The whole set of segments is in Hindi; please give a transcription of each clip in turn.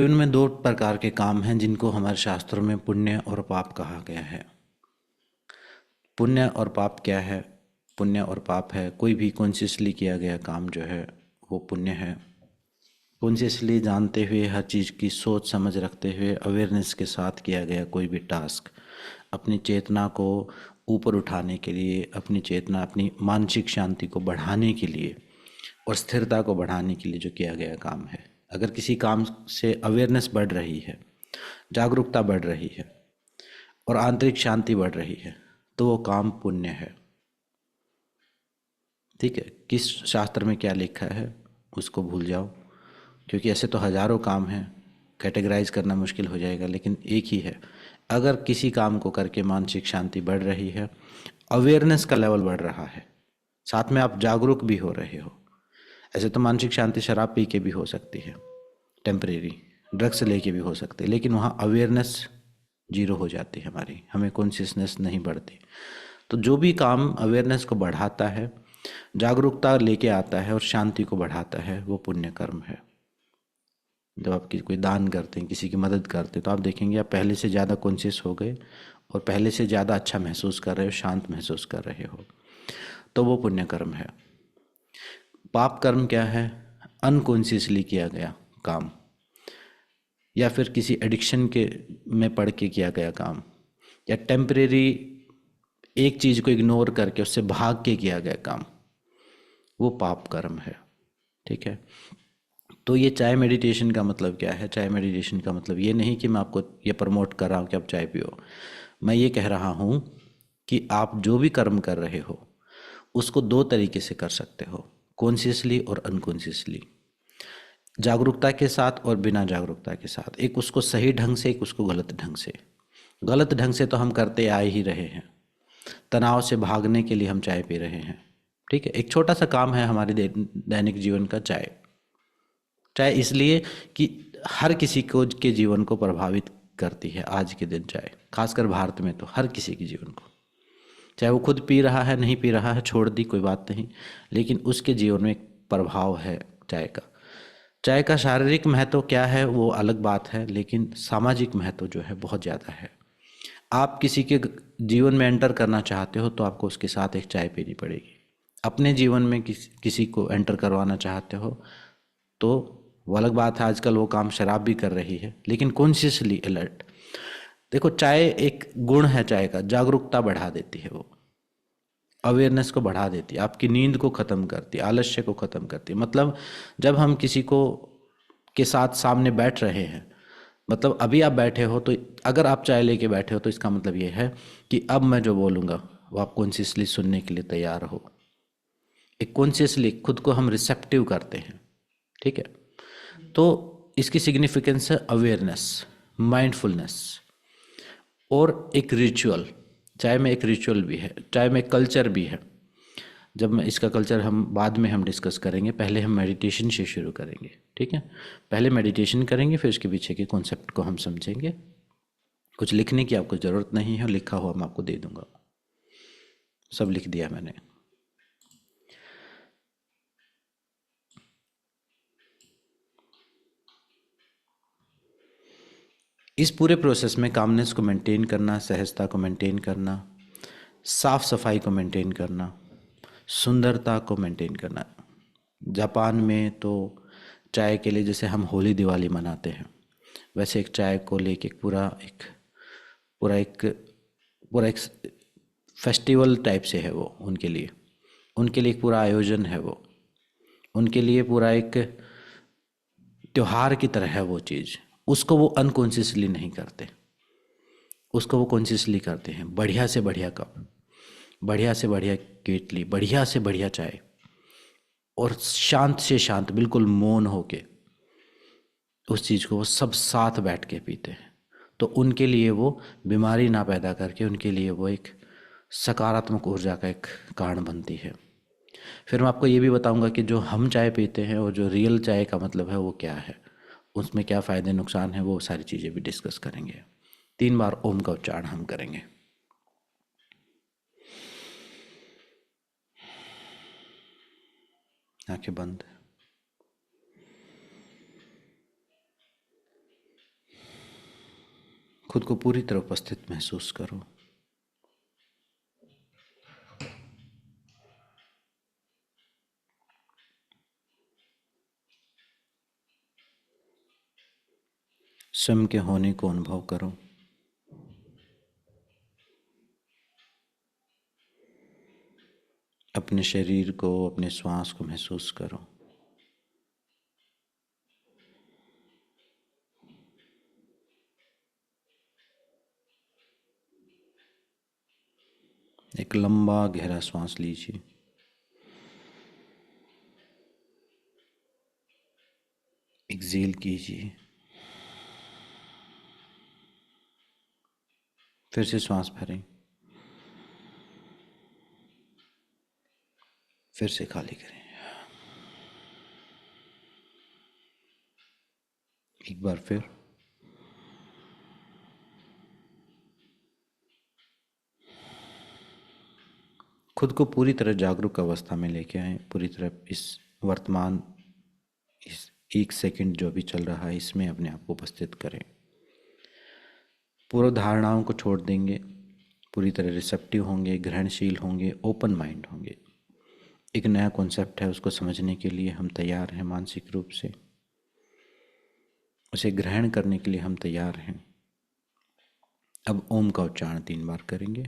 जीवन में दो प्रकार के काम हैं जिनको हमारे शास्त्रों में पुण्य और पाप कहा गया है। पुण्य और पाप क्या है? पुण्य और पाप है कोई भी कॉन्शियसली किया गया काम जो है वो पुण्य है। कॉन्शियसली जानते हुए हर चीज़ की सोच समझ रखते हुए अवेयरनेस के साथ किया गया कोई भी टास्क, अपनी चेतना को ऊपर उठाने के लिए, अपनी चेतना, अपनी मानसिक शांति को बढ़ाने के लिए और स्थिरता को बढ़ाने के लिए जो किया गया काम है। अगर किसी काम से अवेयरनेस बढ़ रही है, जागरूकता बढ़ रही है और आंतरिक शांति बढ़ रही है तो वो काम पुण्य है। ठीक है, किस शास्त्र में क्या लिखा है उसको भूल जाओ, क्योंकि ऐसे तो हजारों काम हैं, कैटेगराइज करना मुश्किल हो जाएगा। लेकिन एक ही है, अगर किसी काम को करके मानसिक शांति बढ़ रही है, अवेयरनेस का लेवल बढ़ रहा है, साथ में आप जागरूक भी हो रहे हो। ऐसे तो मानसिक शांति शराब पी के भी हो सकती है, टेम्परेरी, ड्रग्स लेके भी हो सकती है, लेकिन वहाँ अवेयरनेस जीरो हो जाती है हमारी, हमें कॉन्शियसनेस नहीं बढ़ती। तो जो भी काम अवेयरनेस को बढ़ाता है, जागरूकता लेके आता है और शांति को बढ़ाता है, वो पुण्य कर्म है। जब आप कोई दान करते हैं, किसी की मदद करते हैं, तो आप देखेंगे आप पहले से ज़्यादा कॉन्शियस हो गए और पहले से ज़्यादा अच्छा महसूस कर रहे हो, शांत महसूस कर रहे हो, तो वो पुण्य कर्म है। पाप कर्म क्या है? अनकॉन्शियसली किया गया काम, या फिर किसी एडिक्शन के में पड़ के किया गया काम, या टेम्परेरी एक चीज़ को इग्नोर करके उससे भाग के किया गया काम, वो पाप कर्म है। ठीक है, तो ये चाय मेडिटेशन का मतलब क्या है? चाय मेडिटेशन का मतलब ये नहीं कि मैं आपको ये प्रमोट कर रहा हूँ कि आप चाय पियो। मैं ये कह रहा हूँ कि आप जो भी कर्म कर रहे हो उसको दो तरीके से कर सकते हो, कॉन्शियसली और अनकॉन्शियसली, जागरूकता के साथ और बिना जागरूकता के साथ। एक उसको सही ढंग से, एक उसको गलत ढंग से। गलत ढंग से तो हम करते आ ही रहे हैं, तनाव से भागने के लिए हम चाय पी रहे हैं। ठीक है, एक छोटा सा काम है हमारे दैनिक जीवन का, चाय। चाय इसलिए कि हर किसी को के जीवन को प्रभावित करती है आज के दिन चाय, खासकर भारत में तो हर किसी के जीवन को, चाहे वो खुद पी रहा है नहीं पी रहा है, छोड़ दी कोई बात नहीं, लेकिन उसके जीवन में एक प्रभाव है चाय का। चाय का शारीरिक महत्व क्या है वो अलग बात है, लेकिन सामाजिक महत्व जो है बहुत ज़्यादा है। आप किसी के जीवन में एंटर करना चाहते हो तो आपको उसके साथ एक चाय पीनी पड़ेगी। अपने जीवन में किसी को एंटर करवाना चाहते हो तो वो अलग बात है, आजकल वो काम शराब भी कर रही है, लेकिन कॉन्शियसली अलर्ट। देखो, चाय एक गुण है चाय का, जागरूकता बढ़ा देती है, वो अवेयरनेस को बढ़ा देती है, आपकी नींद को ख़त्म करती है, आलस्य को ख़त्म करती है। मतलब जब हम किसी को के साथ सामने बैठ रहे हैं, मतलब अभी आप बैठे हो, तो अगर आप चाय लेके बैठे हो तो इसका मतलब ये है कि अब मैं जो बोलूँगा वो आप कॉन्शियसली सुनने के लिए तैयार हो। एक कॉन्शियसली खुद को हम रिसेप्टिव करते हैं। ठीक है, तो इसकी सिग्निफिकेंस है अवेयरनेस, माइंडफुलनेस और एक रिचुअल। चाय में एक रिचुअल भी है, चाय में कल्चर भी है। जब मैं इसका कल्चर हम बाद में हम डिस्कस करेंगे, पहले हम मेडिटेशन से शुरू करेंगे। ठीक है, पहले मेडिटेशन करेंगे, फिर उसके पीछे के कॉन्सेप्ट को हम समझेंगे। कुछ लिखने की आपको ज़रूरत नहीं है, लिखा हुआ मैं आपको दे दूंगा, सब लिख दिया मैंने। इस पूरे प्रोसेस में कामनेस को मेंटेन करना, सहजता को मेंटेन करना, साफ सफाई को मेंटेन करना, सुंदरता को मेंटेन करना। जापान में तो चाय के लिए जैसे हम होली दिवाली मनाते हैं, वैसे एक चाय को लेके पूरा एक पूरा एक फेस्टिवल टाइप से है वो, उनके लिए एक पूरा आयोजन है वो, उनके लिए पूरा एक त्योहार की तरह है वो चीज़। उसको वो अनकॉन्शियसली नहीं करते, उसको वो कॉन्शियसली करते हैं। बढ़िया से बढ़िया कप, बढ़िया से बढ़िया केटली, बढ़िया से बढ़िया चाय, और शांत से शांत, बिल्कुल मौन होके उस चीज़ को वो सब साथ बैठ के पीते हैं। तो उनके लिए वो बीमारी ना पैदा करके, उनके लिए वो एक सकारात्मक ऊर्जा का एक कारण बनती है। फिर मैं आपको ये भी बताऊंगा कि जो हम चाय पीते हैं और जो रियल चाय का मतलब है वो क्या है, उसमें क्या फ़ायदे नुकसान है, वो सारी चीज़ें भी डिस्कस करेंगे। 3 बार ओम का उच्चारण हम करेंगे। आंखें बंद। खुद को पूरी तरह उपस्थित महसूस करो। स्वयं के होने को अनुभव करो। अपने शरीर को, अपने श्वास को महसूस करो। एक लंबा गहरा श्वास लीजिए। एक्सेल कीजिए। फिर से श्वास भरें। फिर से खाली करें। एक बार फिर। खुद को पूरी तरह जागरूक अवस्था में लेके आए। पूरी तरह इस वर्तमान, इस एक सेकंड जो भी चल रहा है इसमें अपने आप को उपस्थित करें। पूर्व धारणाओं को छोड़ देंगे। पूरी तरह रिसेप्टिव होंगे, ग्रहणशील होंगे, ओपन माइंड होंगे। एक नया कॉन्सेप्ट है, उसको समझने के लिए हम तैयार हैं मानसिक रूप से। उसे ग्रहण करने के लिए हम तैयार हैं। अब ओम का उच्चारण 3 बार करेंगे।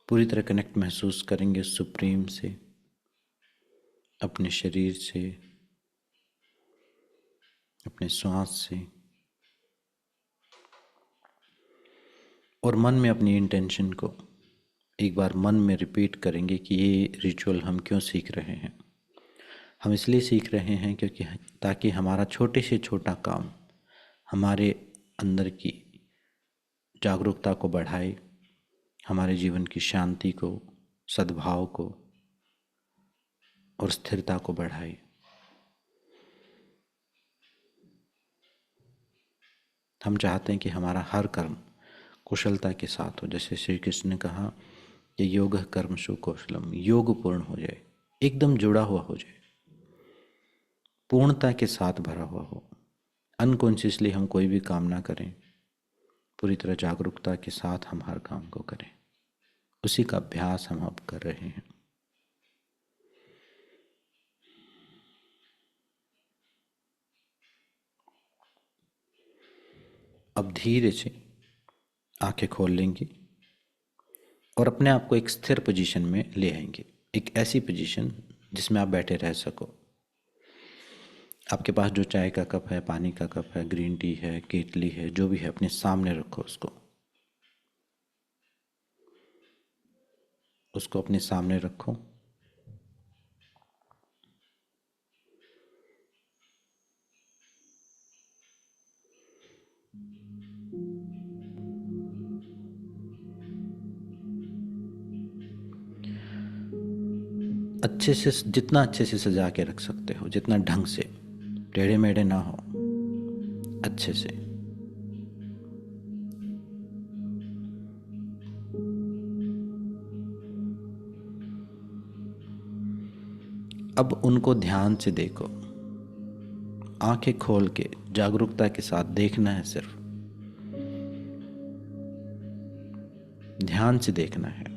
पूरी तरह कनेक्ट महसूस करेंगे सुप्रीम से, अपने शरीर से, अपने श्वास से, और मन में अपनी इंटेंशन को एक बार मन में रिपीट करेंगे कि ये रिचुअल हम क्यों सीख रहे हैं। हम इसलिए सीख रहे हैं क्योंकि ताकि हमारा छोटे से छोटा काम हमारे अंदर की जागरूकता को बढ़ाए, हमारे जीवन की शांति को, सद्भाव को और स्थिरता को बढ़ाए। हम चाहते हैं कि हमारा हर कर्म कुशलता के साथ हो। जैसे श्री कृष्ण ने कहा कि योग कर्मसु कौशलम, योग पूर्ण हो जाए, एकदम जुड़ा हुआ हो जाए, पूर्णता के साथ भरा हुआ हो। अनकॉन्शियसली हम कोई भी काम ना करें, पूरी तरह जागरूकता के साथ हम हर काम को करें। उसी का अभ्यास हम अब कर रहे हैं। अब धीरे से आंखें खोल लेंगे और अपने आप को एक स्थिर पोजीशन में ले आएंगे। एक ऐसी पोजीशन जिसमें आप बैठे रह सको। आपके पास जो चाय का कप है, पानी का कप है, ग्रीन टी है, केतली है, जो भी है अपने सामने रखो। उसको अपने सामने रखो। अच्छे से, जितना अच्छे से सजा के रख सकते हो, जितना ढंग से, टेढ़े मेढ़े ना हो, अच्छे से। अब उनको ध्यान से देखो। आंखें खोल के जागरूकता के साथ देखना है, सिर्फ ध्यान से देखना है।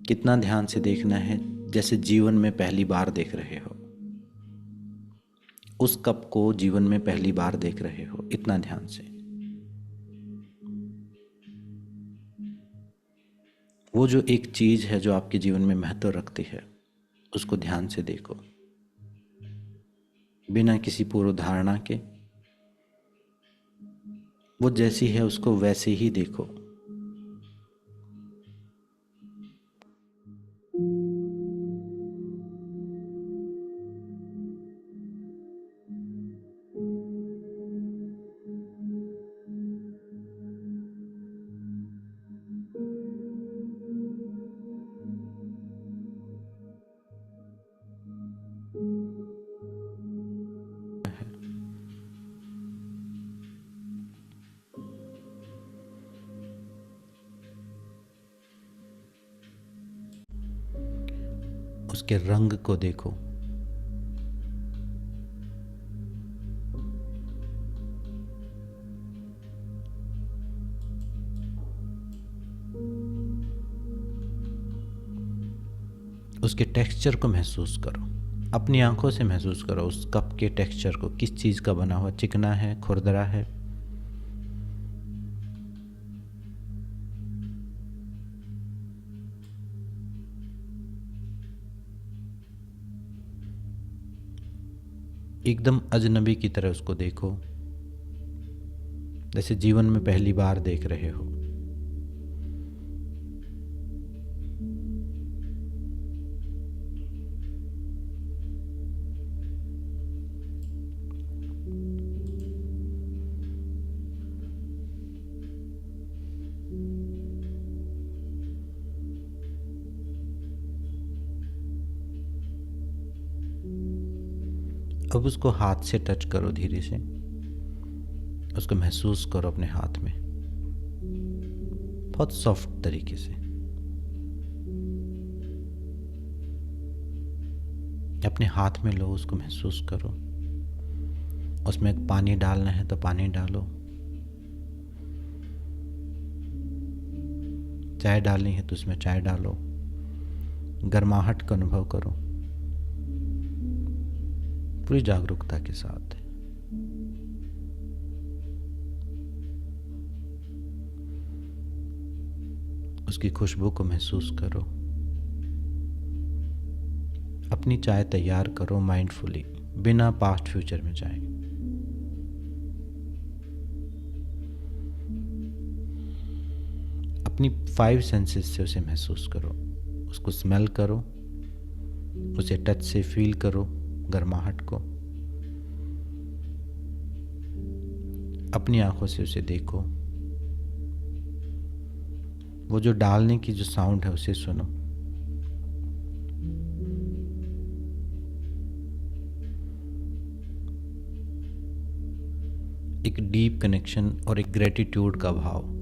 कितना ध्यान से देखना है, जैसे जीवन में पहली बार देख रहे हो। उस कप को जीवन में पहली बार देख रहे हो, इतना ध्यान से। वो जो एक चीज है जो आपके जीवन में महत्व रखती है, उसको ध्यान से देखो, बिना किसी पूर्व धारणा के। वो जैसी है उसको वैसे ही देखो। उसके रंग को देखो, उसके टेक्सचर को महसूस करो, अपनी आंखों से महसूस करो उस कप के टेक्सचर को। किस चीज़ का बना हुआ, चिकना है, खुरदरा है? एकदम अजनबी की तरह उसको देखो, जैसे जीवन में पहली बार देख रहे हो। अब उसको हाथ से टच करो, धीरे से उसको महसूस करो अपने हाथ में, बहुत सॉफ्ट तरीके से। अपने हाथ में लो, उसको महसूस करो। उसमें पानी डालना है तो पानी डालो, चाय डालनी है तो उसमें चाय डालो। गर्माहट का अनुभव करो पूरी जागरूकता के साथ। उसकी खुशबू को महसूस करो। अपनी चाय तैयार करो माइंडफुली, बिना पास्ट फ्यूचर में जाए। अपनी 5 सेंसेस से उसे महसूस करो। उसको स्मेल करो, उसे टच से फील करो, गर्माहट को। अपनी आंखों से उसे देखो। वो जो डालने की जो साउंड है उसे सुनो। एक डीप कनेक्शन और एक ग्रेटिट्यूड का भाव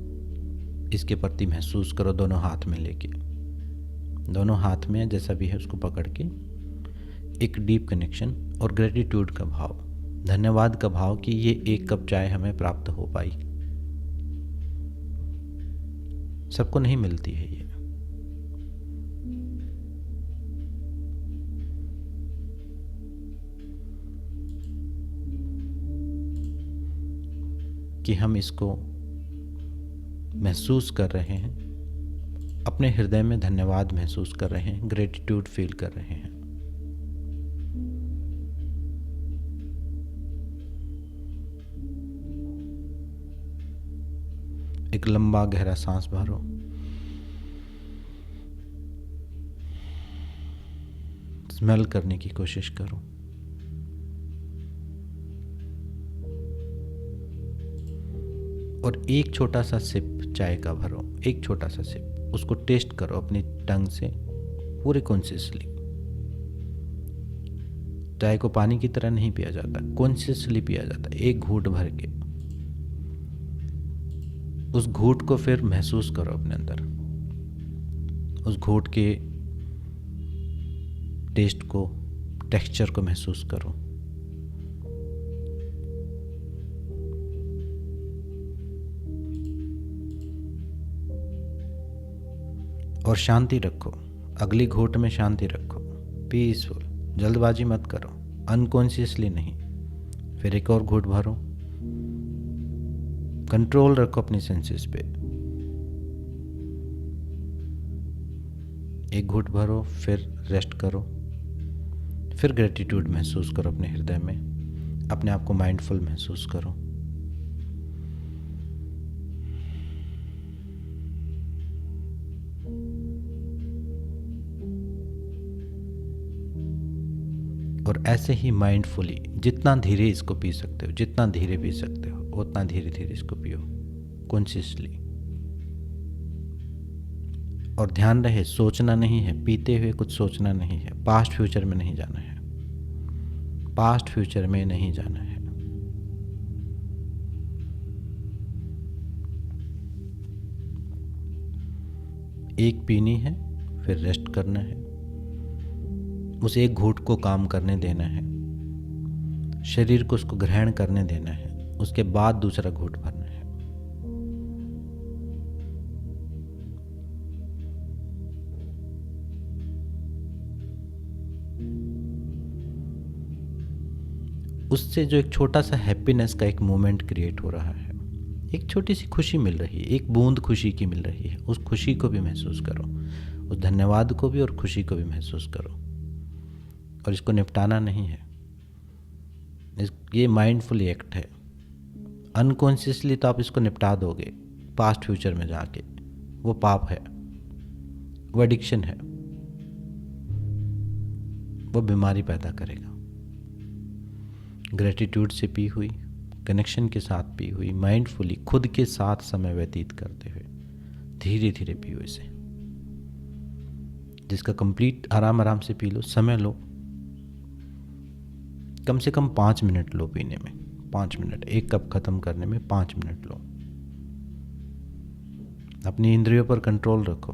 इसके प्रति महसूस करो, दोनों हाथ में लेके। दोनों हाथ में जैसा भी है उसको पकड़ के एक डीप कनेक्शन और ग्रेटिट्यूड का भाव, धन्यवाद का भाव कि ये एक कप चाय हमें प्राप्त हो पाई। सबको नहीं मिलती है ये। कि हम इसको महसूस कर रहे हैं, अपने हृदय में धन्यवाद महसूस कर रहे हैं, ग्रेटिट्यूड फील कर रहे हैं। एक लंबा गहरा सांस भरो। स्मेल करने की कोशिश करो। और एक छोटा सा सिप चाय का भरो, एक छोटा सा सिप, उसको टेस्ट करो अपनी टंग से पूरे कॉन्शियसली। चाय को पानी की तरह नहीं पिया जाता, कॉन्शियसली पिया जाता है, एक घूंट भर के। उस घूंट को फिर महसूस करो अपने अंदर, उस घूंट के टेस्ट को, टेक्सचर को महसूस करो। और शांति रखो, अगली घूंट में शांति रखो, पीसफुल। जल्दबाजी मत करो, अनकॉन्शियसली नहीं, फिर एक और घूंट भरो। कंट्रोल रखो अपनी सेंसेस पे। एक घूंट भरो, फिर रेस्ट करो, फिर ग्रेटिट्यूड महसूस करो अपने हृदय में, अपने आप को माइंडफुल महसूस करो। और ऐसे ही माइंडफुली जितना धीरे इसको पी सकते हो, जितना धीरे पी सकते हो, उतना धीरे धीरे इसको पियो कॉन्शियसली। और ध्यान रहे, सोचना नहीं है, पीते हुए कुछ सोचना नहीं है, पास्ट फ्यूचर में नहीं जाना है, पास्ट फ्यूचर में नहीं जाना है। एक पीनी है, फिर रेस्ट करना है, उस एक घूंट को काम करने देना है, शरीर को उसको ग्रहण करने देना है, उसके बाद दूसरा घूंट भरना है। उससे जो एक छोटा सा हैप्पीनेस का एक मोमेंट क्रिएट हो रहा है, एक छोटी सी खुशी मिल रही है, एक बूंद खुशी की मिल रही है, उस खुशी को भी महसूस करो, उस धन्यवाद को भी और खुशी को भी महसूस करो। और इसको निपटाना नहीं है, ये माइंडफुल एक्ट है। अनकॉन्शियसली तो आप इसको निपटा दोगे पास्ट फ्यूचर में जाके, वो पाप है, वो एडिक्शन है, वो बीमारी पैदा करेगा। ग्रेटिट्यूड से पी हुई, कनेक्शन के साथ पी हुई, माइंडफुली खुद के साथ समय व्यतीत करते हुए धीरे धीरे पियो इसे, जिसका कंप्लीट आराम आराम से पी लो, समय लो, कम से कम 5 मिनट लो पीने में, 5 मिनट, एक कप खत्म करने में 5 मिनट लो। अपनी इंद्रियों पर कंट्रोल रखो,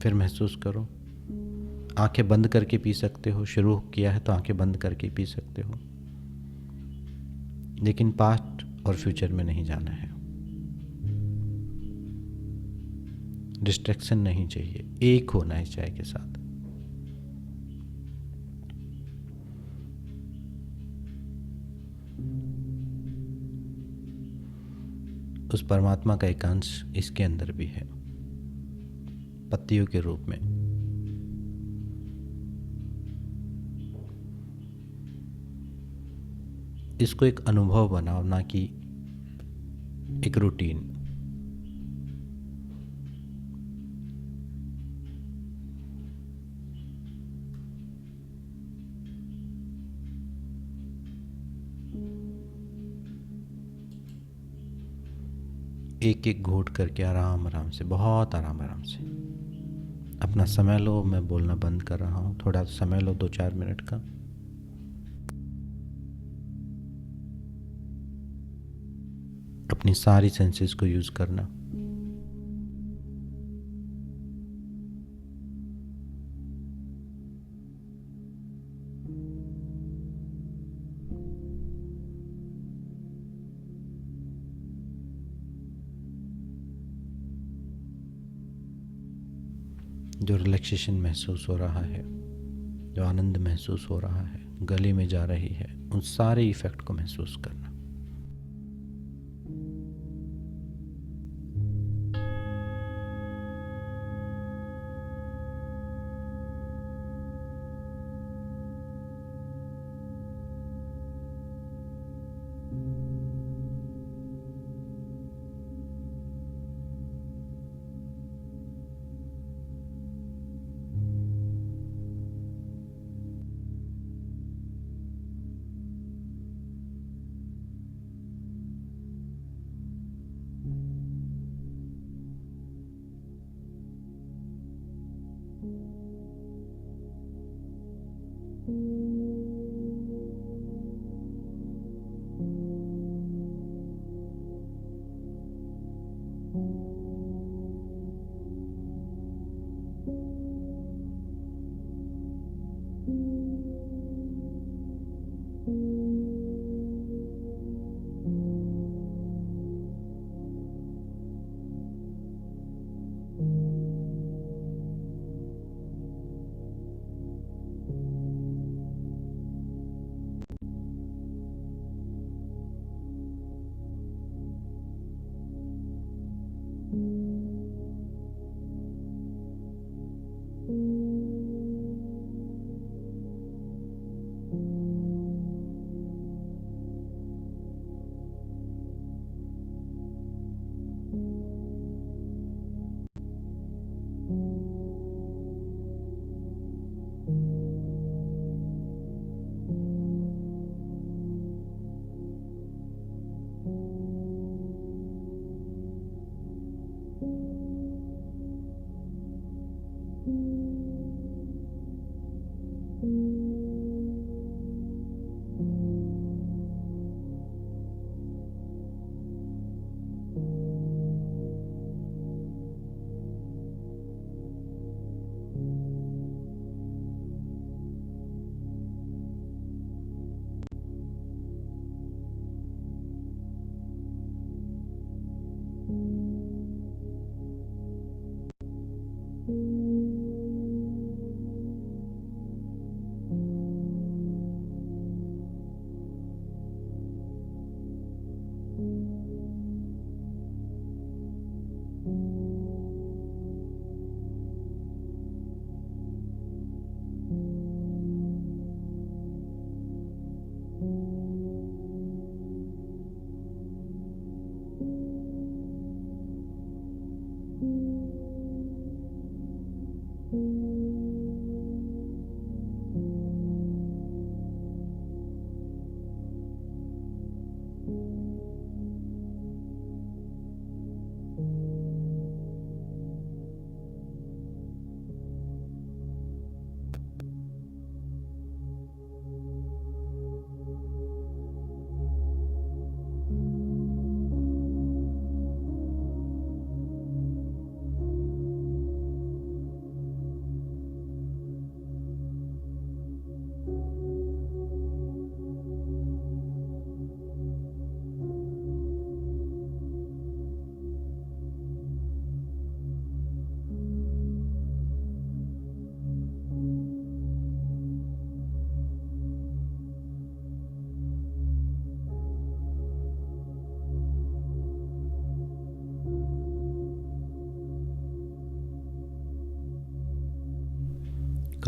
फिर महसूस करो। आंखें बंद करके पी सकते हो, शुरू किया है तो आंखें बंद करके पी सकते हो, लेकिन पास्ट और फ्यूचर में नहीं जाना है। डिस्ट्रैक्शन नहीं चाहिए, एक होना है चाय के साथ। उस परमात्मा का एक अंश इसके अंदर भी है, पत्तियों के रूप में। इसको एक अनुभव बनाओ, ना कि एक रूटीन। एक एक घूंट करके आराम आराम से, बहुत आराम आराम से अपना समय लो। मैं बोलना बंद कर रहा हूँ, थोड़ा समय लो, 2-4 मिनट का। अपनी सारी सेंसेस को यूज करना। जो रिलैक्सेशन महसूस हो रहा है, जो आनंद महसूस हो रहा है, गले में जा रही है, उन सारे इफेक्ट को महसूस करना।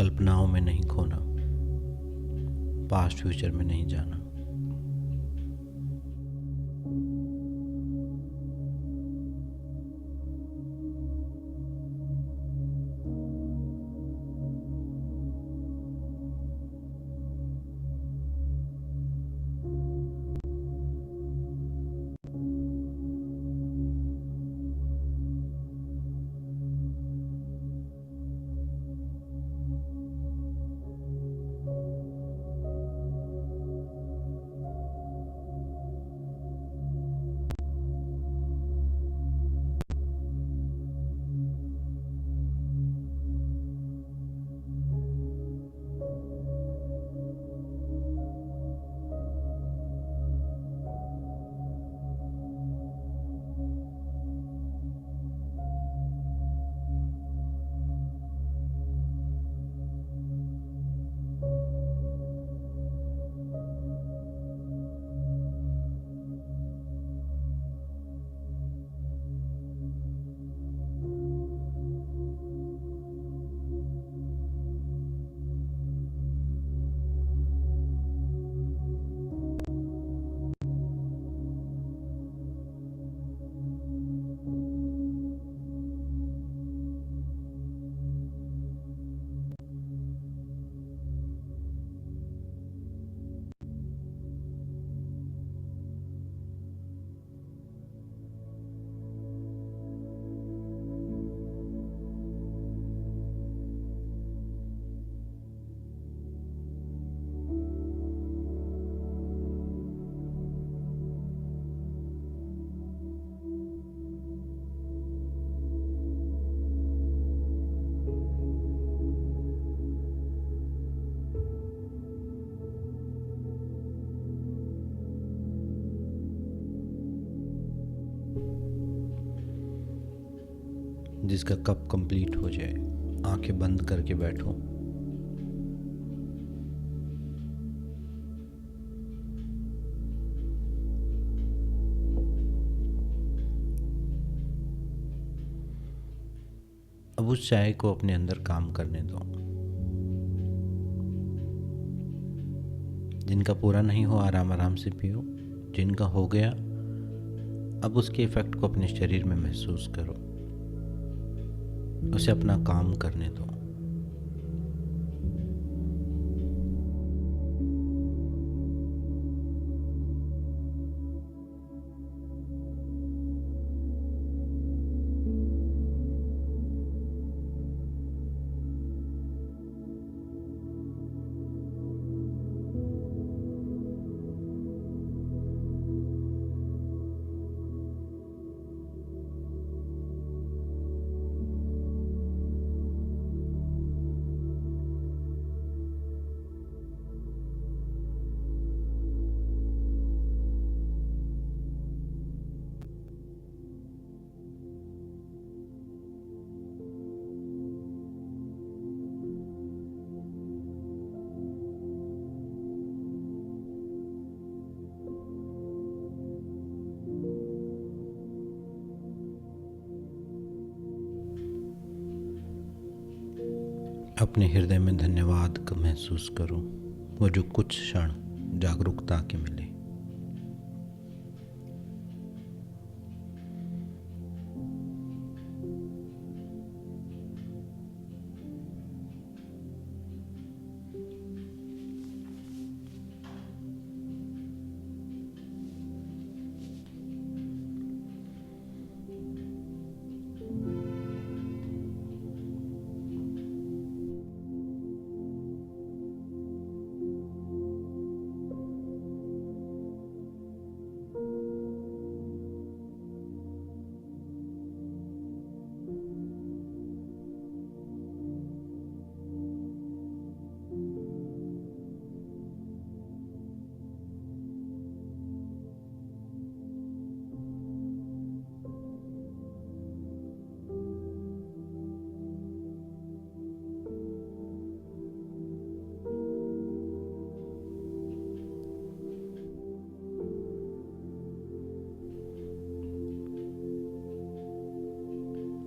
कल्पनाओं में नहीं खोना, पास्ट फ्यूचर में नहीं जाना। जिसका कप कंप्लीट हो जाए, आंखें बंद करके बैठो। अब उस चाय को अपने अंदर काम करने दो। जिनका पूरा नहीं हो, आराम आराम से पियो। जिनका हो गया, अब उसके इफेक्ट को अपने शरीर में महसूस करो, उसे अपना काम करने दो। अपने हृदय में धन्यवाद का महसूस करो, वो जो कुछ क्षण जागरूकता के मिले।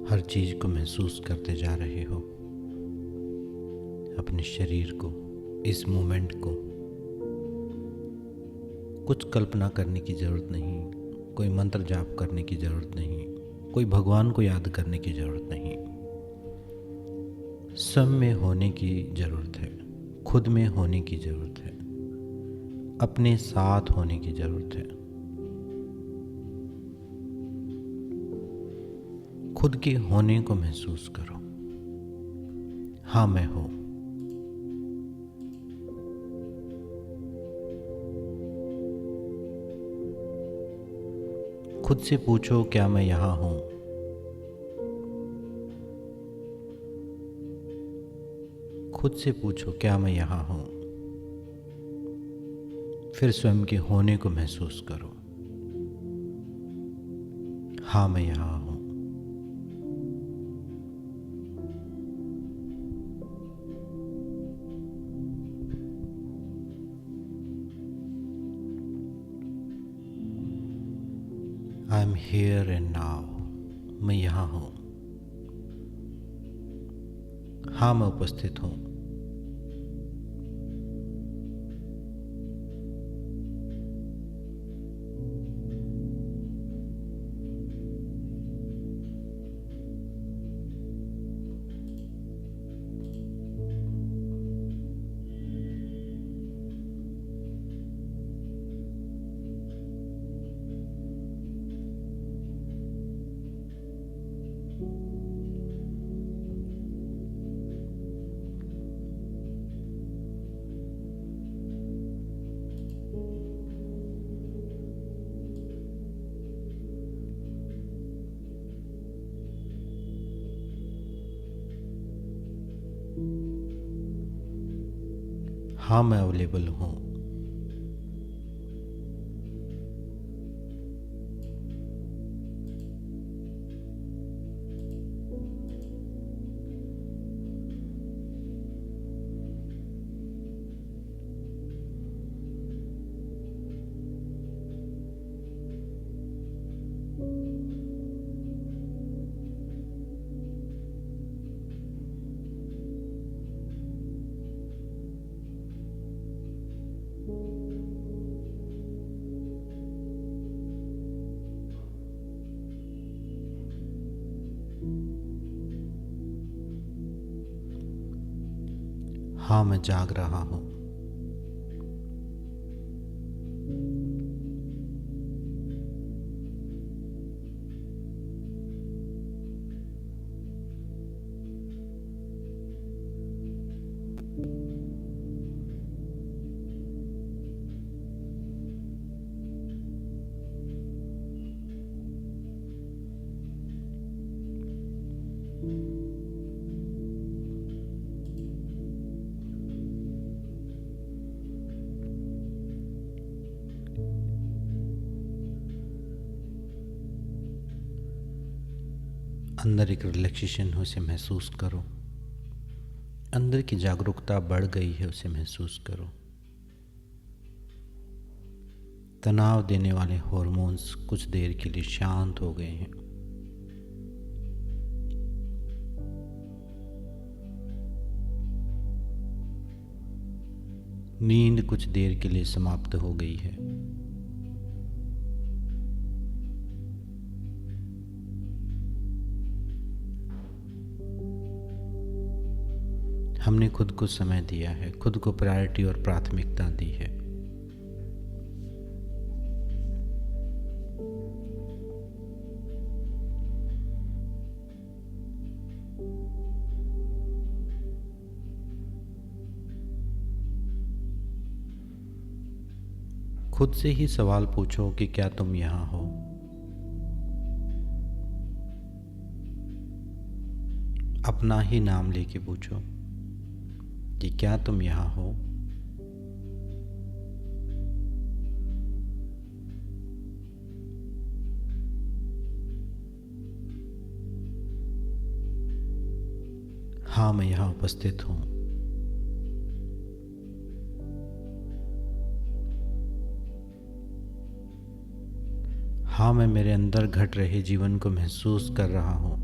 हर चीज को महसूस करते जा रहे हो। अपने शरीर को, इस मोमेंट को। कुछ कल्पना करने की ज़रूरत नहीं, कोई मंत्र जाप करने की ज़रूरत नहीं, कोई भगवान को याद करने की ज़रूरत नहीं। सब में होने की ज़रूरत है, खुद में होने की ज़रूरत है, अपने साथ होने की ज़रूरत है। खुद के होने को महसूस करो। हाँ, मैं हूँ। खुद से पूछो, क्या मैं यहाँ हूँ? खुद से पूछो, क्या मैं यहाँ हूँ? फिर स्वयं के होने को महसूस करो। हाँ, मैं यहाँ हूँ। I am here and now. मैं यहाँ हूँ। हाँ, मैं उपस्थित हूँ। हाँ, मैं अवेलेबल हूँ। हाँ, मैं जाग रहा हूँ। अंदर एक रिलैक्सेशन हो, उसे महसूस करो। अंदर की जागरूकता बढ़ गई है, उसे महसूस करो। तनाव देने वाले हॉर्मोन्स कुछ देर के लिए शांत हो गए हैं। नींद कुछ देर के लिए समाप्त हो गई है। हमने खुद को समय दिया है, खुद को प्रायोरिटी और प्राथमिकता दी है। खुद से ही सवाल पूछो कि क्या तुम यहाँ हो? अपना ही नाम लेके पूछो कि क्या तुम यहाँ हो? हाँ, मैं यहाँ उपस्थित हूँ। हाँ, मैं मेरे अंदर घट रहे जीवन को महसूस कर रहा हूँ।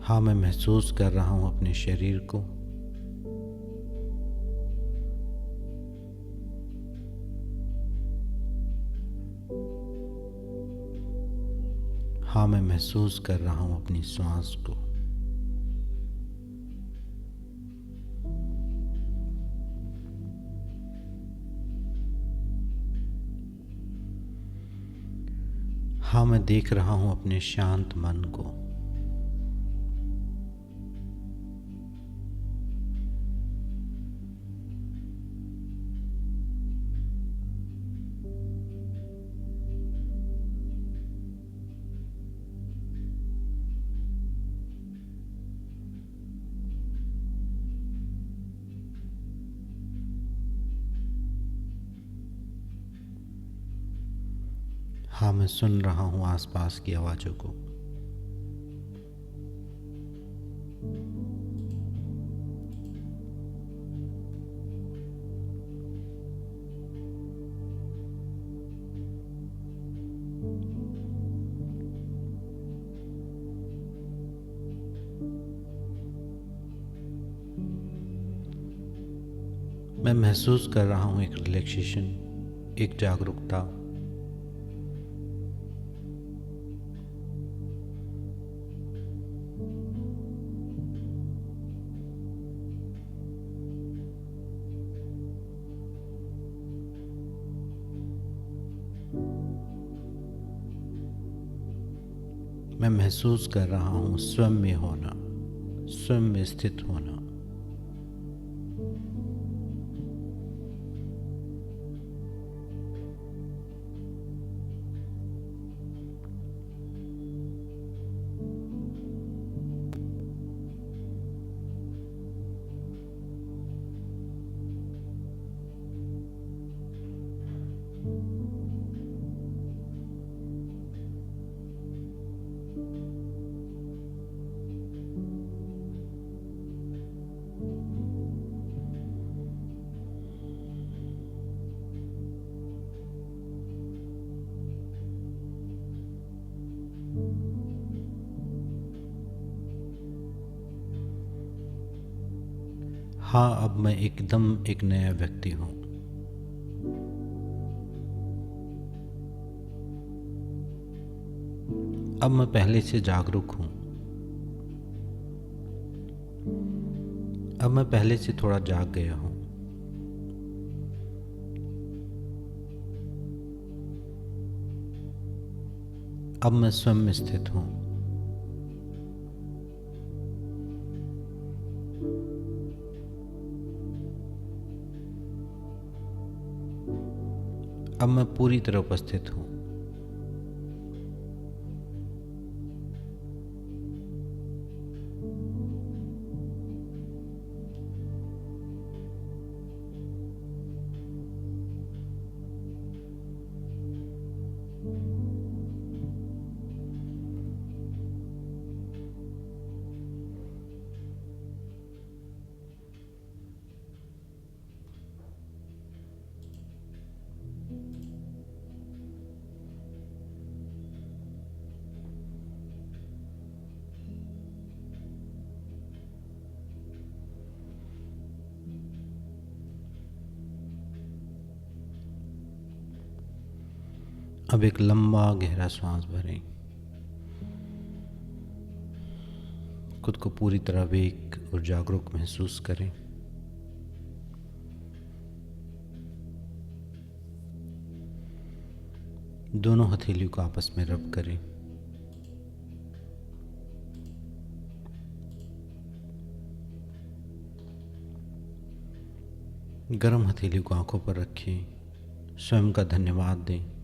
हाँ, मैं महसूस कर रहा हूँ अपने शरीर को। हाँ, मैं महसूस कर रहा हूँ अपनी श्वास को। हाँ, मैं देख रहा हूँ अपने शांत मन को। हाँ, मैं सुन रहा हूँ आसपास की आवाज़ों को। मैं महसूस कर रहा हूँ एक रिलैक्सेशन, एक जागरूकता। मैं महसूस कर रहा हूँ स्वयं में होना, स्वयं में स्थित होना। हाँ, अब मैं एकदम एक नया व्यक्ति हूँ। अब मैं पहले से जागरूक हूँ। अब मैं पहले से थोड़ा जाग गया हूँ। अब मैं स्वयं में स्थित हूँ। अब मैं पूरी तरह उपस्थित हूँ। अब एक लंबा गहरा सांस भरें। खुद को पूरी तरह वेक और जागरूक महसूस करें। दोनों हथेलियों को आपस में रब करें। गरम हथेलियों को आंखों पर रखें। स्वयं का धन्यवाद दें।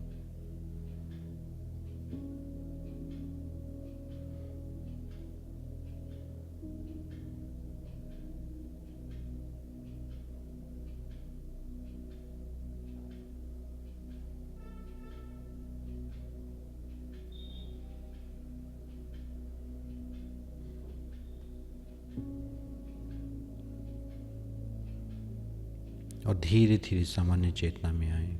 और धीरे धीरे सामान्य चेतना में आए।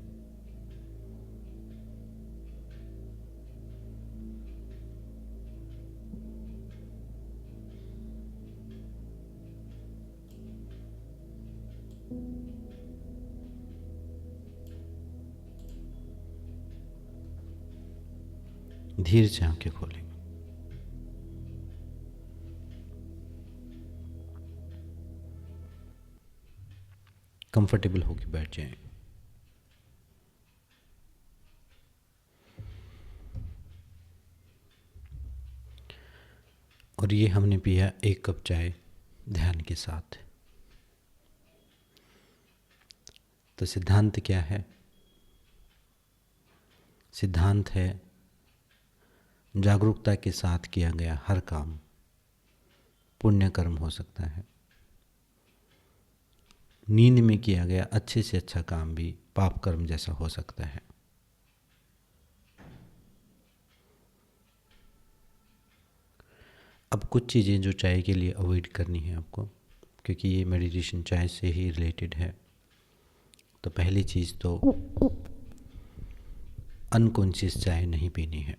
धीरे से आंखें खोलें। कंफर्टेबल होकर बैठ जाएं। और ये हमने पिया 1 कप चाय ध्यान के साथ। तो सिद्धांत क्या है? सिद्धांत है जागरूकता के साथ किया गया हर काम पुण्य कर्म हो सकता है। नींद में किया गया अच्छे से अच्छा काम भी पाप कर्म जैसा हो सकता है। अब कुछ चीज़ें जो चाय के लिए अवॉइड करनी है आपको, क्योंकि ये मेडिटेशन चाय से ही रिलेटेड है। तो पहली चीज़ तो अनकॉन्शियस चाय नहीं पीनी है।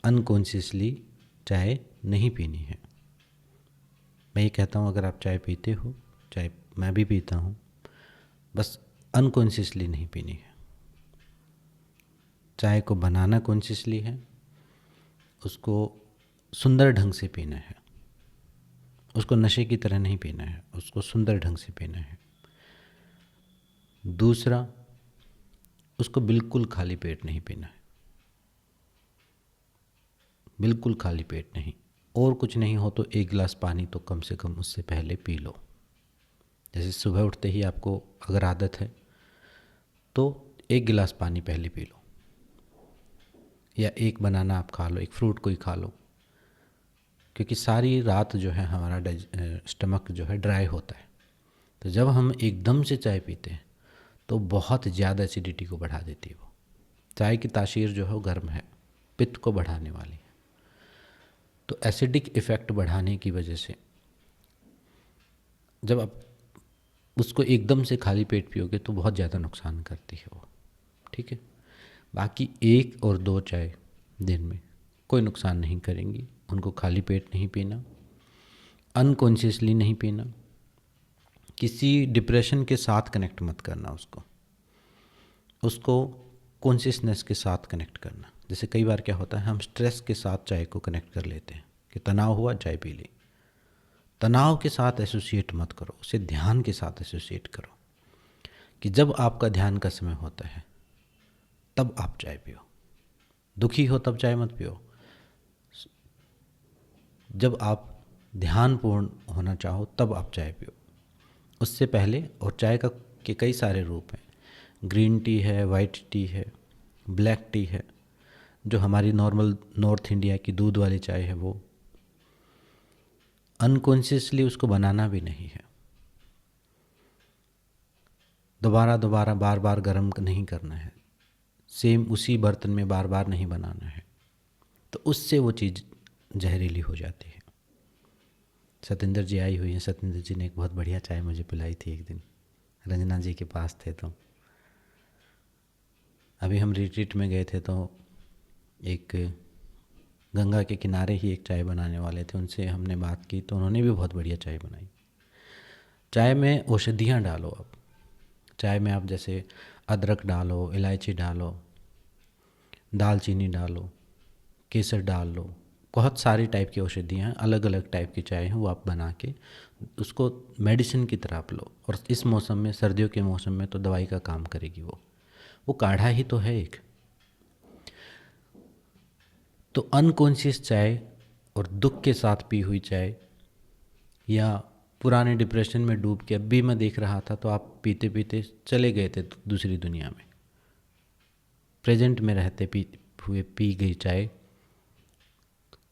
अनकॉन्शियसली चाय नहीं पीनी है। मैं ये कहता हूँ, अगर आप चाय पीते हो, चाय मैं भी पीता हूँ, बस अनकॉन्शियसली नहीं पीनी है। चाय को बनाना कॉन्शियसली है, उसको सुंदर ढंग से पीना है। उसको नशे की तरह नहीं पीना है, उसको सुंदर ढंग से पीना है। दूसरा, उसको बिल्कुल खाली पेट नहीं पीना है। बिल्कुल खाली पेट नहीं। और कुछ नहीं हो तो 1 गिलास पानी तो कम से कम उससे पहले पी लो। जैसे सुबह उठते ही आपको अगर आदत है तो 1 गिलास पानी पहले पी लो, या 1 बनाना आप खा लो, 1 फ्रूट कोई खा लो। क्योंकि सारी रात जो है हमारा स्टमक जो है ड्राई होता है। तो जब हम एकदम से चाय पीते हैं तो बहुत ज़्यादा एसिडिटी को बढ़ा देती है। वो चाय की तासीर जो है वो गर्म है, पित्त को बढ़ाने वाली है। तो एसिडिक इफ़ेक्ट बढ़ाने की वजह से जब आप उसको एकदम से खाली पेट पियोगे तो बहुत ज़्यादा नुकसान करती है वो। ठीक है, बाकी 1 और 2 चाय दिन में कोई नुकसान नहीं करेंगी। उनको खाली पेट नहीं पीना, अनकॉन्शियसली नहीं पीना, किसी डिप्रेशन के साथ कनेक्ट मत करना उसको कॉन्शियसनेस के साथ कनेक्ट करना। जैसे कई बार क्या होता है, हम स्ट्रेस के साथ चाय को कनेक्ट कर लेते हैं कि तनाव हुआ चाय पी ली। तनाव के साथ एसोसिएट मत करो, उसे ध्यान के साथ एसोसिएट करो कि जब आपका ध्यान का समय होता है तब आप चाय पियो। दुखी हो तब चाय मत पियो। जब आप ध्यानपूर्ण होना चाहो तब आप चाय पियो, उससे पहले। और चाय का के कई सारे रूप हैं। ग्रीन टी है, वाइट टी है, ब्लैक टी है, जो हमारी नॉर्मल नॉर्थ इंडिया की दूध वाली चाय है वो। अनकॉन्शियसली उसको बनाना भी नहीं है, दोबारा दोबारा बार बार गर्म नहीं करना है, सेम उसी बर्तन में बार बार नहीं बनाना है। तो उससे वो चीज़ जहरीली हो जाती है। सतेंद्र जी आई हुई हैं। सतेंद्र जी ने एक बहुत बढ़िया चाय मुझे पिलाई थी एक दिन, रंजना जी के पास थे। तो अभी हम रिट्रीट में गए थे तो एक गंगा के किनारे ही एक चाय बनाने वाले थे, उनसे हमने बात की तो उन्होंने भी बहुत बढ़िया चाय बनाई। चाय में औषधियाँ डालो आप। चाय में आप जैसे अदरक डालो, इलायची डालो, दालचीनी डालो, केसर डाल लो। बहुत सारी टाइप की औषधियाँ हैं, अलग अलग टाइप की चाय हैं, वो आप बना के उसको मेडिसिन की तरह आप लो। और इस मौसम में, सर्दियों के मौसम में तो दवाई का काम करेगी वो काढ़ा ही तो है एक। तो अनकॉन्शियस चाय और दुख के साथ पी हुई चाय, या पुराने डिप्रेशन में डूब के, अब भी मैं देख रहा था तो आप पीते पीते चले गए थे दूसरी दुनिया में। प्रेजेंट में रहते पी गई चाय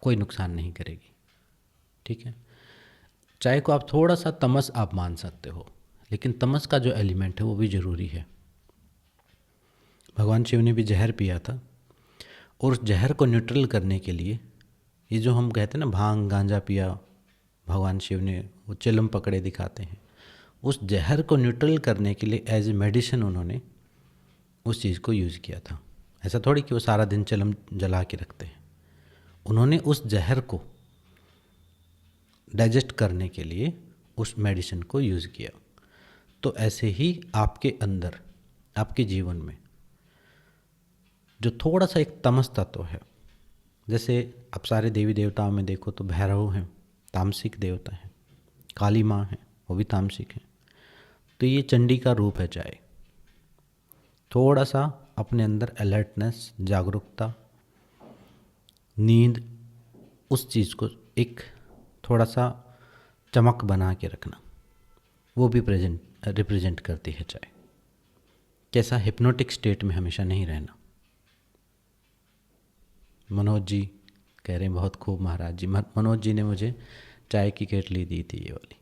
कोई नुकसान नहीं करेगी। ठीक है, चाय को आप थोड़ा सा तमस आप मान सकते हो, लेकिन तमस का जो एलिमेंट है वो भी ज़रूरी है। भगवान शिव ने भी जहर पिया था, और उस जहर को न्यूट्रल करने के लिए, ये जो हम कहते हैं ना भांग गांजा पिया भगवान शिव ने, वो चिलम पकड़े दिखाते हैं, उस जहर को न्यूट्रल करने के लिए एज ए मेडिसिन उन्होंने उस चीज़ को यूज़ किया था। ऐसा थोड़ी कि वो सारा दिन चिलम जला के रखते हैं। उन्होंने उस जहर को डाइजेस्ट करने के लिए उस मेडिसिन को यूज़ किया। तो ऐसे ही आपके अंदर, आपके जीवन में जो थोड़ा सा एक तमस तत्व है, जैसे आप सारे देवी देवताओं में देखो तो भैरव हैं, तामसिक देवता हैं, काली माँ हैं, वो भी तामसिक हैं। तो ये चंडी का रूप है चाय। थोड़ा सा अपने अंदर अलर्टनेस, जागरूकता, नींद, उस चीज़ को एक थोड़ा सा चमक बना के रखना, वो भी रिप्रेजेंट करती है चाय। कैसा हिप्नोटिक स्टेट में हमेशा नहीं रहना। मनोज जी कह रहे हैं बहुत खूब महाराज जी। मनोज जी ने मुझे चाय की केटली दी थी, ये वाली,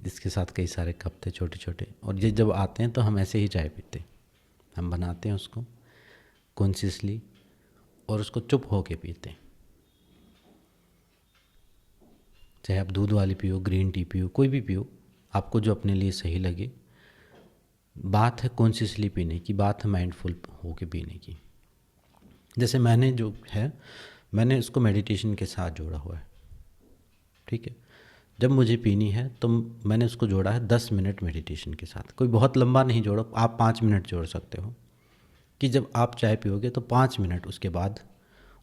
इसके साथ कई सारे कप थे छोटे छोटे। और ये जब आते हैं तो हम ऐसे ही चाय पीते, हम बनाते हैं उसको कॉन्शियसली और उसको चुप होके पीते हैं। चाहे आप दूध वाली पियो, ग्रीन टी पियो, कोई भी पियो, आपको जो अपने लिए सही लगे। बात है कॉन्शियसली पीने की, बात है माइंडफुल होके पीने की। जैसे मैंने जो है, मैंने उसको मेडिटेशन के साथ जोड़ा हुआ है, ठीक है। जब मुझे पीनी है तो मैंने उसको जोड़ा है 10 मिनट मेडिटेशन के साथ। कोई बहुत लंबा नहीं जोड़ो, आप 5 मिनट जोड़ सकते हो कि जब आप चाय पियोगे तो 5 मिनट उसके बाद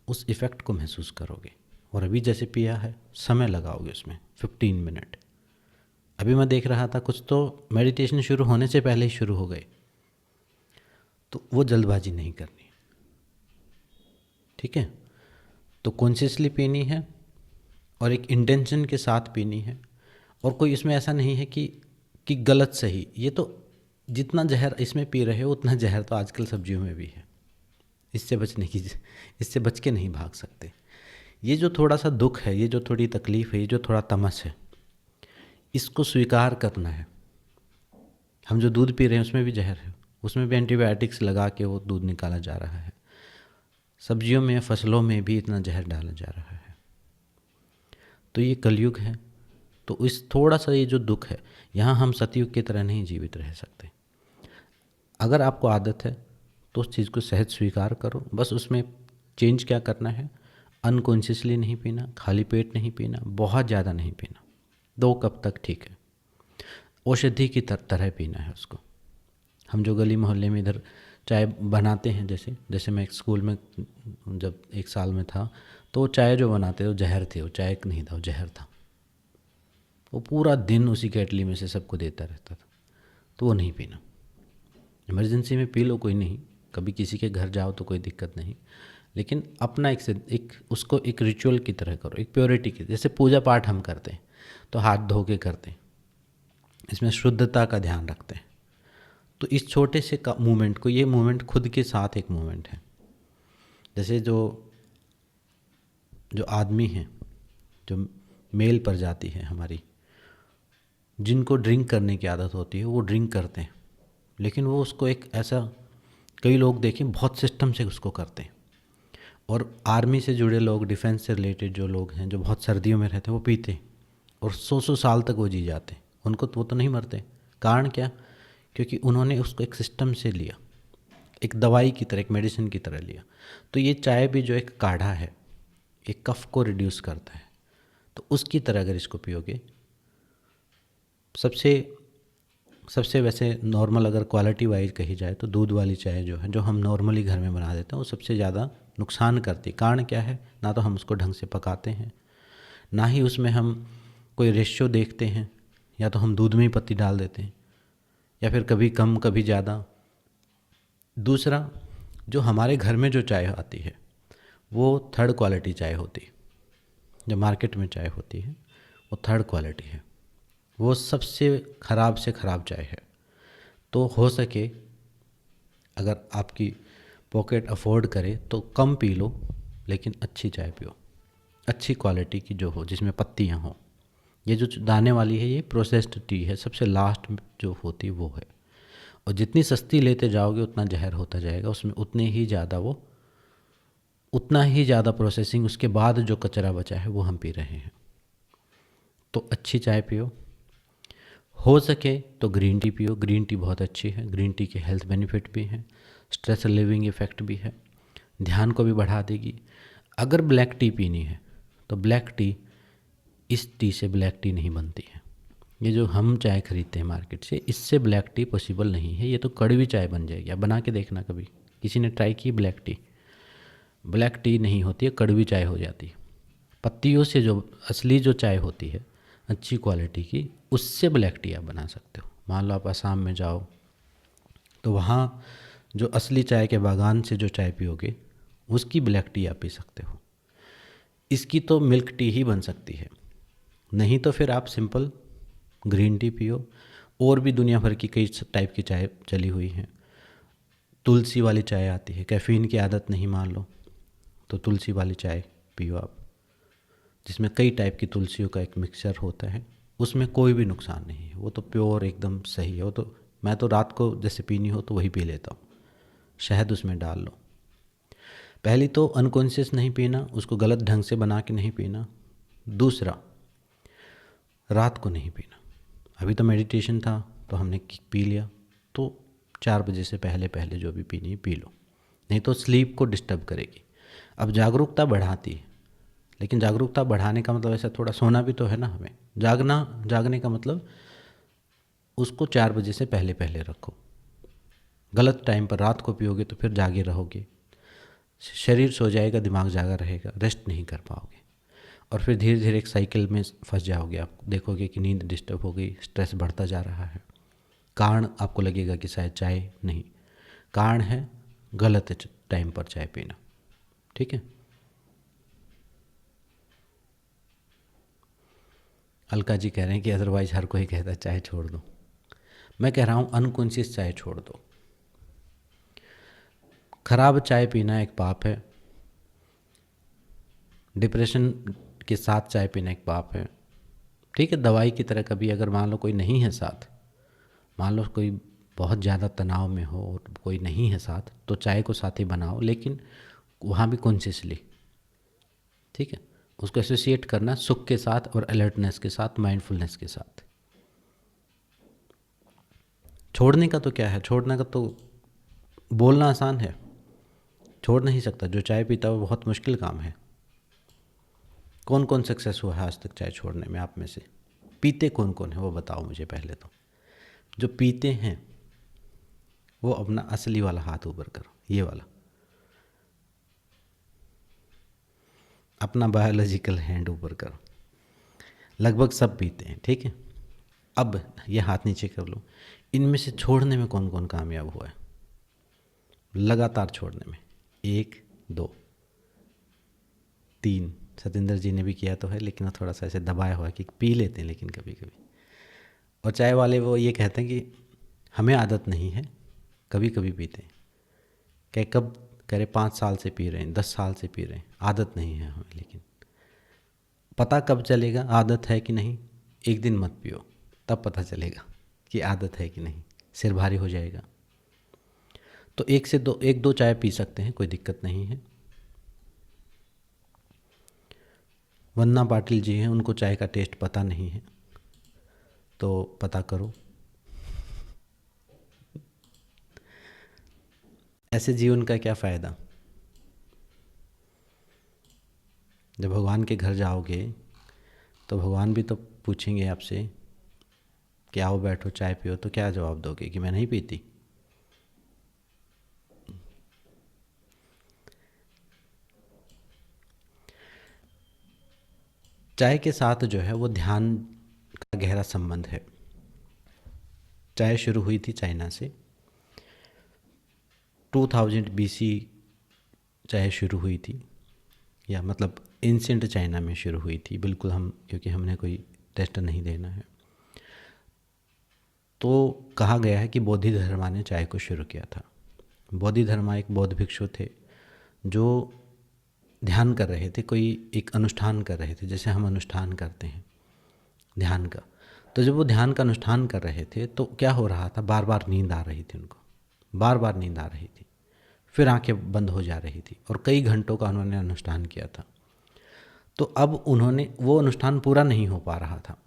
उस इफ़ेक्ट को महसूस करोगे। और अभी जैसे पिया है, समय लगाओगे उसमें 15 मिनट। अभी मैं देख रहा था कुछ तो मेडिटेशन शुरू होने से पहले ही शुरू हो गए, तो वो जल्दबाजी नहीं करनी, ठीक है। तो कॉन्शियसली पीनी है और एक इंटेंशन के साथ पीनी है। और कोई इसमें ऐसा नहीं है कि गलत सही, ये तो जितना जहर इसमें पी रहे हो उतना जहर तो आजकल सब्जियों में भी है। इससे बच के नहीं भाग सकते। ये जो थोड़ा सा दुख है, ये जो थोड़ी तकलीफ़ है, ये जो थोड़ा तमस है, इसको स्वीकार करना है। हम जो दूध पी रहे हैं उसमें भी जहर है, उसमें भी एंटीबायोटिक्स लगा के वो दूध निकाला जा रहा है। सब्जियों में, फसलों में भी इतना जहर डाला जा रहा है। तो ये कलयुग है। तो इस थोड़ा सा ये जो दुख है, यहाँ हम सतयुग की तरह नहीं जीवित रह सकते। अगर आपको आदत है तो उस चीज़ को सहज स्वीकार करो। बस उसमें चेंज क्या करना है, अनकॉन्शियसली नहीं पीना, खाली पेट नहीं पीना, बहुत ज़्यादा नहीं पीना, 2 कप तक ठीक है। औषधि की तरह पीना है उसको। हम जो गली मोहल्ले में इधर चाय बनाते हैं, जैसे मैं एक स्कूल में जब 1 साल में था, तो चाय जो बनाते वो जहर थे, वो चाय नहीं था, वो जहर था। वो पूरा दिन उसी केटली में से सबको देता रहता था, तो वो नहीं पीना। इमरजेंसी में पी लो, कोई नहीं, कभी किसी के घर जाओ तो कोई दिक्कत नहीं, लेकिन अपना एक उसको एक रिचुअल की तरह करो, एक प्योरिटी की। जैसे पूजा पाठ हम करते हैं तो हाथ धो के करते हैं, इसमें शुद्धता का ध्यान रखते हैं। तो इस छोटे से मूवमेंट को, ये मूवमेंट खुद के साथ एक मूवमेंट है। जैसे जो आदमी हैं, जो मेल प्रजाति है हमारी, जिनको ड्रिंक करने की आदत होती है, वो ड्रिंक करते हैं, लेकिन वो उसको एक ऐसा, कई लोग देखें बहुत सिस्टम से उसको करते हैं। और आर्मी से जुड़े लोग, डिफेंस से रिलेटेड जो लोग हैं, जो बहुत सर्दियों में रहते हैं, वो पीते हैं और 100 साल तक वो जी जाते हैं। उनको वो तो नहीं मरते। कारण क्या? क्योंकि उन्होंने उसको एक सिस्टम से लिया, एक दवाई की तरह, एक मेडिसिन की तरह लिया। तो ये चाय भी जो एक काढ़ा है, एक कफ को रिड्यूस करता है, तो उसकी तरह अगर इसको पियोगे, सबसे वैसे नॉर्मल अगर क्वालिटी वाइज कही जाए तो दूध वाली चाय जो है, जो हम नॉर्मली घर में बना देते हैं, वो सबसे ज़्यादा नुकसान करती है। कारण क्या है? ना तो हम उसको ढंग से पकाते हैं, ना ही उसमें हम कोई रेशियो देखते हैं, या तो हम दूध में ही पत्ती डाल देते हैं, या फिर कभी कम कभी ज़्यादा। दूसरा, जो हमारे घर में जो चाय आती है वो थर्ड क्वालिटी चाय होती है। जो मार्केट में चाय होती है वो थर्ड क्वालिटी है, वो सबसे ख़राब से ख़राब चाय है। तो हो सके अगर आपकी पॉकेट अफोर्ड करे तो कम पी लो, लेकिन अच्छी चाय पियो, अच्छी क्वालिटी की जो हो, जिसमें पत्तियाँ हो। ये जो दाने वाली है ये प्रोसेस्ड टी है, सबसे लास्ट जो होती है वो है। और जितनी सस्ती लेते जाओगे उतना जहर होता जाएगा, उसमें उतना ही ज़्यादा प्रोसेसिंग, उसके बाद जो कचरा बचा है वो हम पी रहे हैं। तो अच्छी चाय पियो, हो सके तो ग्रीन टी पियो। ग्रीन टी बहुत अच्छी है, ग्रीन टी के हेल्थ बेनिफिट भी हैं, स्ट्रेस रिलीविंग इफ़ेक्ट भी है, ध्यान को भी बढ़ा देगी। अगर ब्लैक टी पीनी है तो ब्लैक टी, इस टी से ब्लैक टी नहीं बनती है। ये जो हम चाय खरीदते हैं मार्केट से, इससे ब्लैक टी पॉसिबल नहीं है। ये तो कड़वी चाय बन जाएगी। आप बना के देखना कभी, किसी ने ट्राई की ब्लैक टी? ब्लैक टी नहीं होती है, कड़वी चाय हो जाती है। पत्तियों से जो असली जो चाय होती है अच्छी क्वालिटी की, उससे ब्लैक टी आप बना सकते हो। मान लो आप असम में जाओ तो वहाँ जो असली चाय के बागान से जो चाय पियोगे उसकी ब्लैक टी आप पी सकते हो। इसकी तो मिल्क टी ही बन सकती है, नहीं तो फिर आप सिंपल ग्रीन टी पियो। और भी दुनिया भर की कई टाइप की चाय चली हुई हैं। तुलसी वाली चाय आती है, कैफ़ीन की आदत नहीं मान लो तो तुलसी वाली चाय पियो आप, जिसमें कई टाइप की तुलसियों का एक मिक्सचर होता है। उसमें कोई भी नुकसान नहीं है, वो तो प्योर एकदम सही है। वो तो मैं तो रात को जैसे पीनी हो तो वही पी लेता हूँ। शहद उसमें डाल लो। पहली तो अनकॉन्शियस नहीं पीना, उसको गलत ढंग से बना के नहीं पीना। दूसरा, रात को नहीं पीना। अभी तो मेडिटेशन था तो हमने पी लिया, तो 4 बजे से पहले पहले जो भी पीनी है पी लो, नहीं तो स्लीप को डिस्टर्ब करेगी। अब जागरूकता बढ़ाती है, लेकिन जागरूकता बढ़ाने का मतलब ऐसा थोड़ा सोना भी तो है ना हमें। जागने का मतलब उसको 4 बजे से पहले पहले रखो। गलत टाइम पर रात को पियोगे तो फिर जागे रहोगे, शरीर सो जाएगा, दिमाग जागा रहेगा, रेस्ट नहीं कर पाओगे, और फिर धीरे धीरे एक साइकिल में फंस जाओगे। आप देखोगे कि नींद डिस्टर्ब हो गई, स्ट्रेस बढ़ता जा रहा है। कारण आपको लगेगा कि शायद चाय नहीं, कारण है गलत टाइम पर चाय पीना। ठीक है। अलका जी कह रहे हैं कि अदरवाइज हर कोई कहता है चाय छोड़ दो। मैं कह रहा हूँ अनकॉन्शियस चाय छोड़ दो। खराब चाय पीना एक पाप है, डिप्रेशन के साथ चाय पीना एक पाप है। ठीक है, दवाई की तरह कभी अगर मान लो कोई नहीं है साथ, मान लो कोई बहुत ज़्यादा तनाव में हो और कोई नहीं है साथ, तो चाय को साथी बनाओ, लेकिन वहाँ भी कॉन्शियसली। ठीक है, उसको एसोसिएट करना सुख के साथ और अलर्टनेस के साथ, माइंडफुलनेस के साथ। छोड़ने का तो क्या है, छोड़ने का तो बोलना आसान है, छोड़ नहीं सकता। जो चाय पीता है वो बहुत मुश्किल काम है। कौन कौन सक्सेस हुआ है आज तक चाय छोड़ने में आप में से? पीते कौन कौन है वो बताओ मुझे पहले तो। जो पीते हैं वो अपना असली वाला हाथ ऊपर करो, ये वाला अपना बायोलॉजिकल हैंड ऊपर करो। लगभग सब पीते हैं, ठीक है। अब ये हाथ नीचे कर लो। इनमें से छोड़ने में कौन कौन कामयाब हुआ है लगातार छोड़ने में? 1 2 3। सतेंद्र जी ने भी किया तो है, लेकिन वो थोड़ा सा ऐसे दबाया हुआ है कि पी लेते हैं लेकिन कभी कभी। और चाय वाले वो ये कहते हैं कि हमें आदत नहीं है, कभी कभी पीते हैं। कब कह रहे 5 साल से पी रहे हैं, 10 साल से पी रहे हैं, आदत नहीं है हमें। लेकिन पता कब चलेगा आदत है कि नहीं? एक दिन मत पियो, तब पता चलेगा कि आदत है कि नहीं। सिर भारी हो जाएगा। तो 1 2 चाय पी सकते हैं, कोई दिक्कत नहीं है। वंदना पाटिल जी हैं, उनको चाय का टेस्ट पता नहीं है, तो पता करो। ऐसे जीवन का क्या फ़ायदा? जब भगवान के घर जाओगे तो भगवान भी तो पूछेंगे आपसे कि आओ बैठो चाय पियो, तो क्या जवाब दोगे? कि मैं नहीं पीती? चाय के साथ जो है वो ध्यान का गहरा संबंध है। चाय शुरू हुई थी चाइना से, 2000 BC चाय शुरू हुई थी, या मतलब एंशिएंट चाइना में शुरू हुई थी बिल्कुल। हम क्योंकि हमने कोई टेस्ट नहीं देना है, तो कहा गया है कि बोधि धर्मा ने चाय को शुरू किया था। बोधि धर्मा एक बौद्ध भिक्षु थे जो ध्यान कर रहे थे, कोई एक अनुष्ठान कर रहे थे, जैसे हम अनुष्ठान करते हैं ध्यान का। तो जब वो ध्यान का अनुष्ठान कर रहे थे तो क्या हो रहा था, बार बार नींद आ रही थी उनको, बार बार नींद आ रही थी, फिर आंखें बंद हो जा रही थी, और कई घंटों का उन्होंने अनुष्ठान किया था। तो अब उन्होंने वो अनुष्ठान पूरा नहीं हो पा रहा था,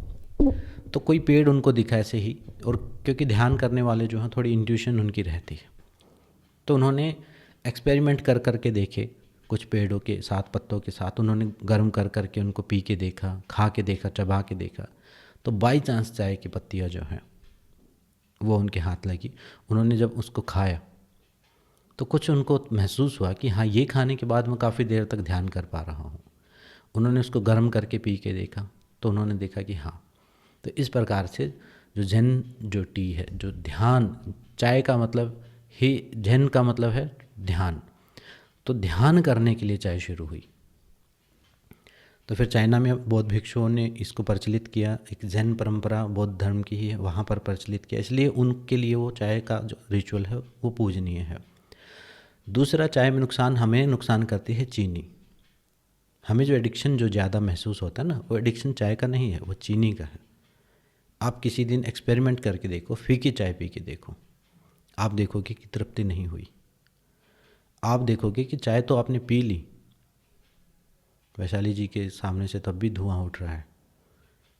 तो कोई पेड़ उनको दिखा ऐसे ही। और क्योंकि ध्यान करने वाले जो हैं थोड़ी इंट्यूशन उनकी रहती है, तो उन्होंने एक्सपेरिमेंट कर कर के देखे, कुछ पेड़ों के साथ, पत्तों के साथ उन्होंने गर्म कर कर के उनको पी के देखा, खा के देखा, चबा के देखा। तो बाई चांस चाय की पत्तियाँ जो हैं वो उनके हाथ लगी। उन्होंने जब उसको खाया तो कुछ उनको महसूस हुआ कि हाँ, ये खाने के बाद मैं काफ़ी देर तक ध्यान कर पा रहा हूँ। उन्होंने उसको गर्म करके पी के देखा तो उन्होंने देखा कि हाँ। तो इस प्रकार से जो जैन जो टी है, जो ध्यान, चाय का मतलब ही, जैन का मतलब है ध्यान, तो ध्यान करने के लिए चाय शुरू हुई। तो फिर चाइना में बौद्ध भिक्षुओं ने इसको प्रचलित किया, एक जैन परंपरा बौद्ध धर्म की ही है, वहाँ पर प्रचलित किया, इसलिए उनके लिए वो चाय का जो रिचुअल है वो पूजनीय है। दूसरा, चाय में नुकसान, हमें नुकसान करती है चीनी। हमें जो एडिक्शन जो ज़्यादा महसूस होता है ना, वो एडिक्शन चाय का नहीं है, वो चीनी का है। आप किसी दिन एक्सपेरिमेंट करके देखो, फीकी चाय पी के देखो, आप देखोगे कि तृप्ति नहीं हुई। आप देखोगे कि चाय तो आपने पी ली, वैशाली जी के सामने से तब भी धुआं उठ रहा है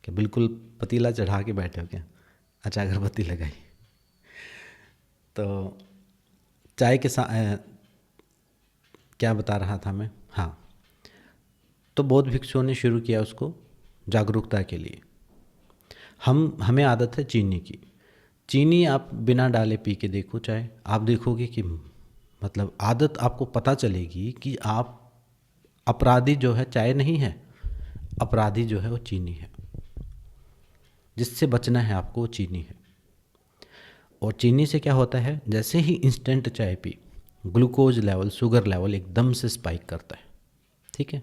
कि बिल्कुल पतीला चढ़ा के बैठे हो क्या, अच्छा अगरबत्ती लगाई। तो चाय के क्या बता रहा था मैं, हाँ, तो बौद्ध भिक्षुओं ने शुरू किया उसको जागरूकता के लिए। हमें आदत है चीनी की। चीनी आप बिना डाले पी के देखो चाय, आप देखोगे कि मतलब आदत आपको पता चलेगी कि आप, अपराधी जो है चाय नहीं है, अपराधी जो है वो चीनी है। जिससे बचना है आपको वो चीनी है। और चीनी से क्या होता है, जैसे ही इंस्टेंट चाय P, glucose level, sugar level एकदम से स्पाइक करता है। ठीक है,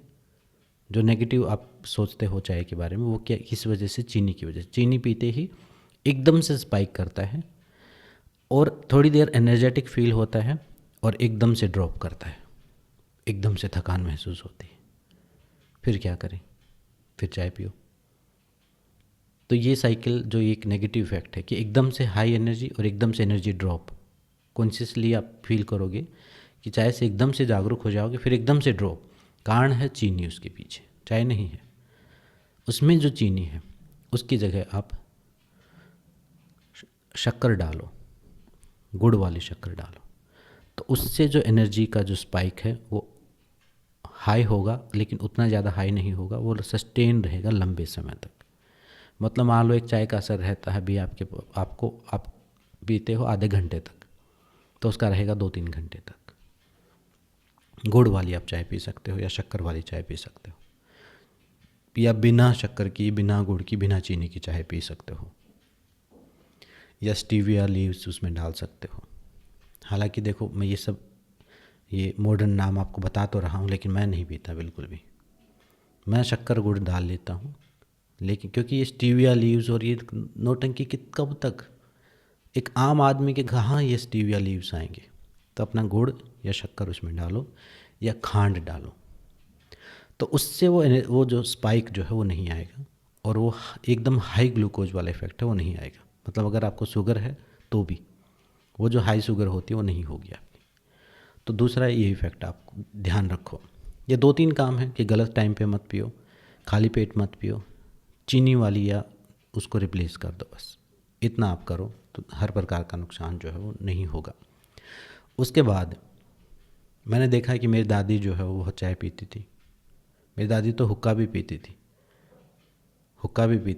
जो नेगेटिव आप सोचते हो चाय के बारे में, वो क्या, किस वजह से, चीनी की वजह से। चीनी पीते ही एकदम से स्पाइक करता है और थोड़ी देर एनर्जेटिक फील होता है और एकदम से ड्रॉप करता है, एकदम से थकान महसूस होती है। फिर क्या करें, फिर चाय पियो। तो ये साइकिल जो एक नेगेटिव इफेक्ट है कि एकदम से हाई एनर्जी और एकदम से एनर्जी ड्रॉप, कॉन्शियसली आप फील करोगे कि चाय से एकदम से जागरूक हो जाओगे, फिर एकदम से ड्रॉप। कारण है चीनी उसके पीछे, चाय नहीं है। उसमें जो चीनी है उसकी जगह आप शक्कर डालो, गुड़ वाली शक्कर डालो, तो उससे जो एनर्जी का जो स्पाइक है वो हाई होगा, लेकिन उतना ज़्यादा हाई नहीं होगा, वो सस्टेन रहेगा लंबे समय तक। मतलब मान लो एक चाय का असर रहता है भी आप पीते हो आधे घंटे तक, तो उसका रहेगा 2-3 घंटे तक। गुड़ वाली आप चाय पी सकते हो या शक्कर वाली चाय पी सकते हो, या बिना शक्कर की, बिना गुड़ की, बिना चीनी की चाय पी सकते हो, या स्टीविया लीव्स उसमें डाल सकते हो। हालांकि देखो, मैं ये मॉडर्न नाम आपको बता तो रहा हूँ, लेकिन मैं नहीं पीता बिल्कुल भी। मैं शक्कर गुड़ डाल लेता हूँ, लेकिन क्योंकि ये स्टीविया लीव्स और ये नौटंकी कब तक, एक आम आदमी के कहाँ ये स्टीविया लीव्स आएंगे। तो अपना गुड़ या शक्कर उसमें डालो या खांड डालो, तो उससे वो जो स्पाइक जो है वो नहीं आएगा, और वो एकदम हाई ग्लूकोज वाला इफेक्ट है वो नहीं आएगा। मतलब अगर आपको शुगर है तो भी वो जो हाई शुगर होती है वो नहीं होगी आपकी। तो दूसरा ये इफेक्ट आप ध्यान रखो। ये 2-3 काम है कि गलत टाइम पे मत पियो, खाली पेट मत पियो, चीनी वाली या उसको रिप्लेस कर दो, बस इतना आप करो तो हर प्रकार का नुकसान जो है वो नहीं होगा। उसके बाद मैंने देखा है कि मेरी दादी जो है वो बहुत चाय पीती थी। मेरी दादी तो हुक्का भी पीती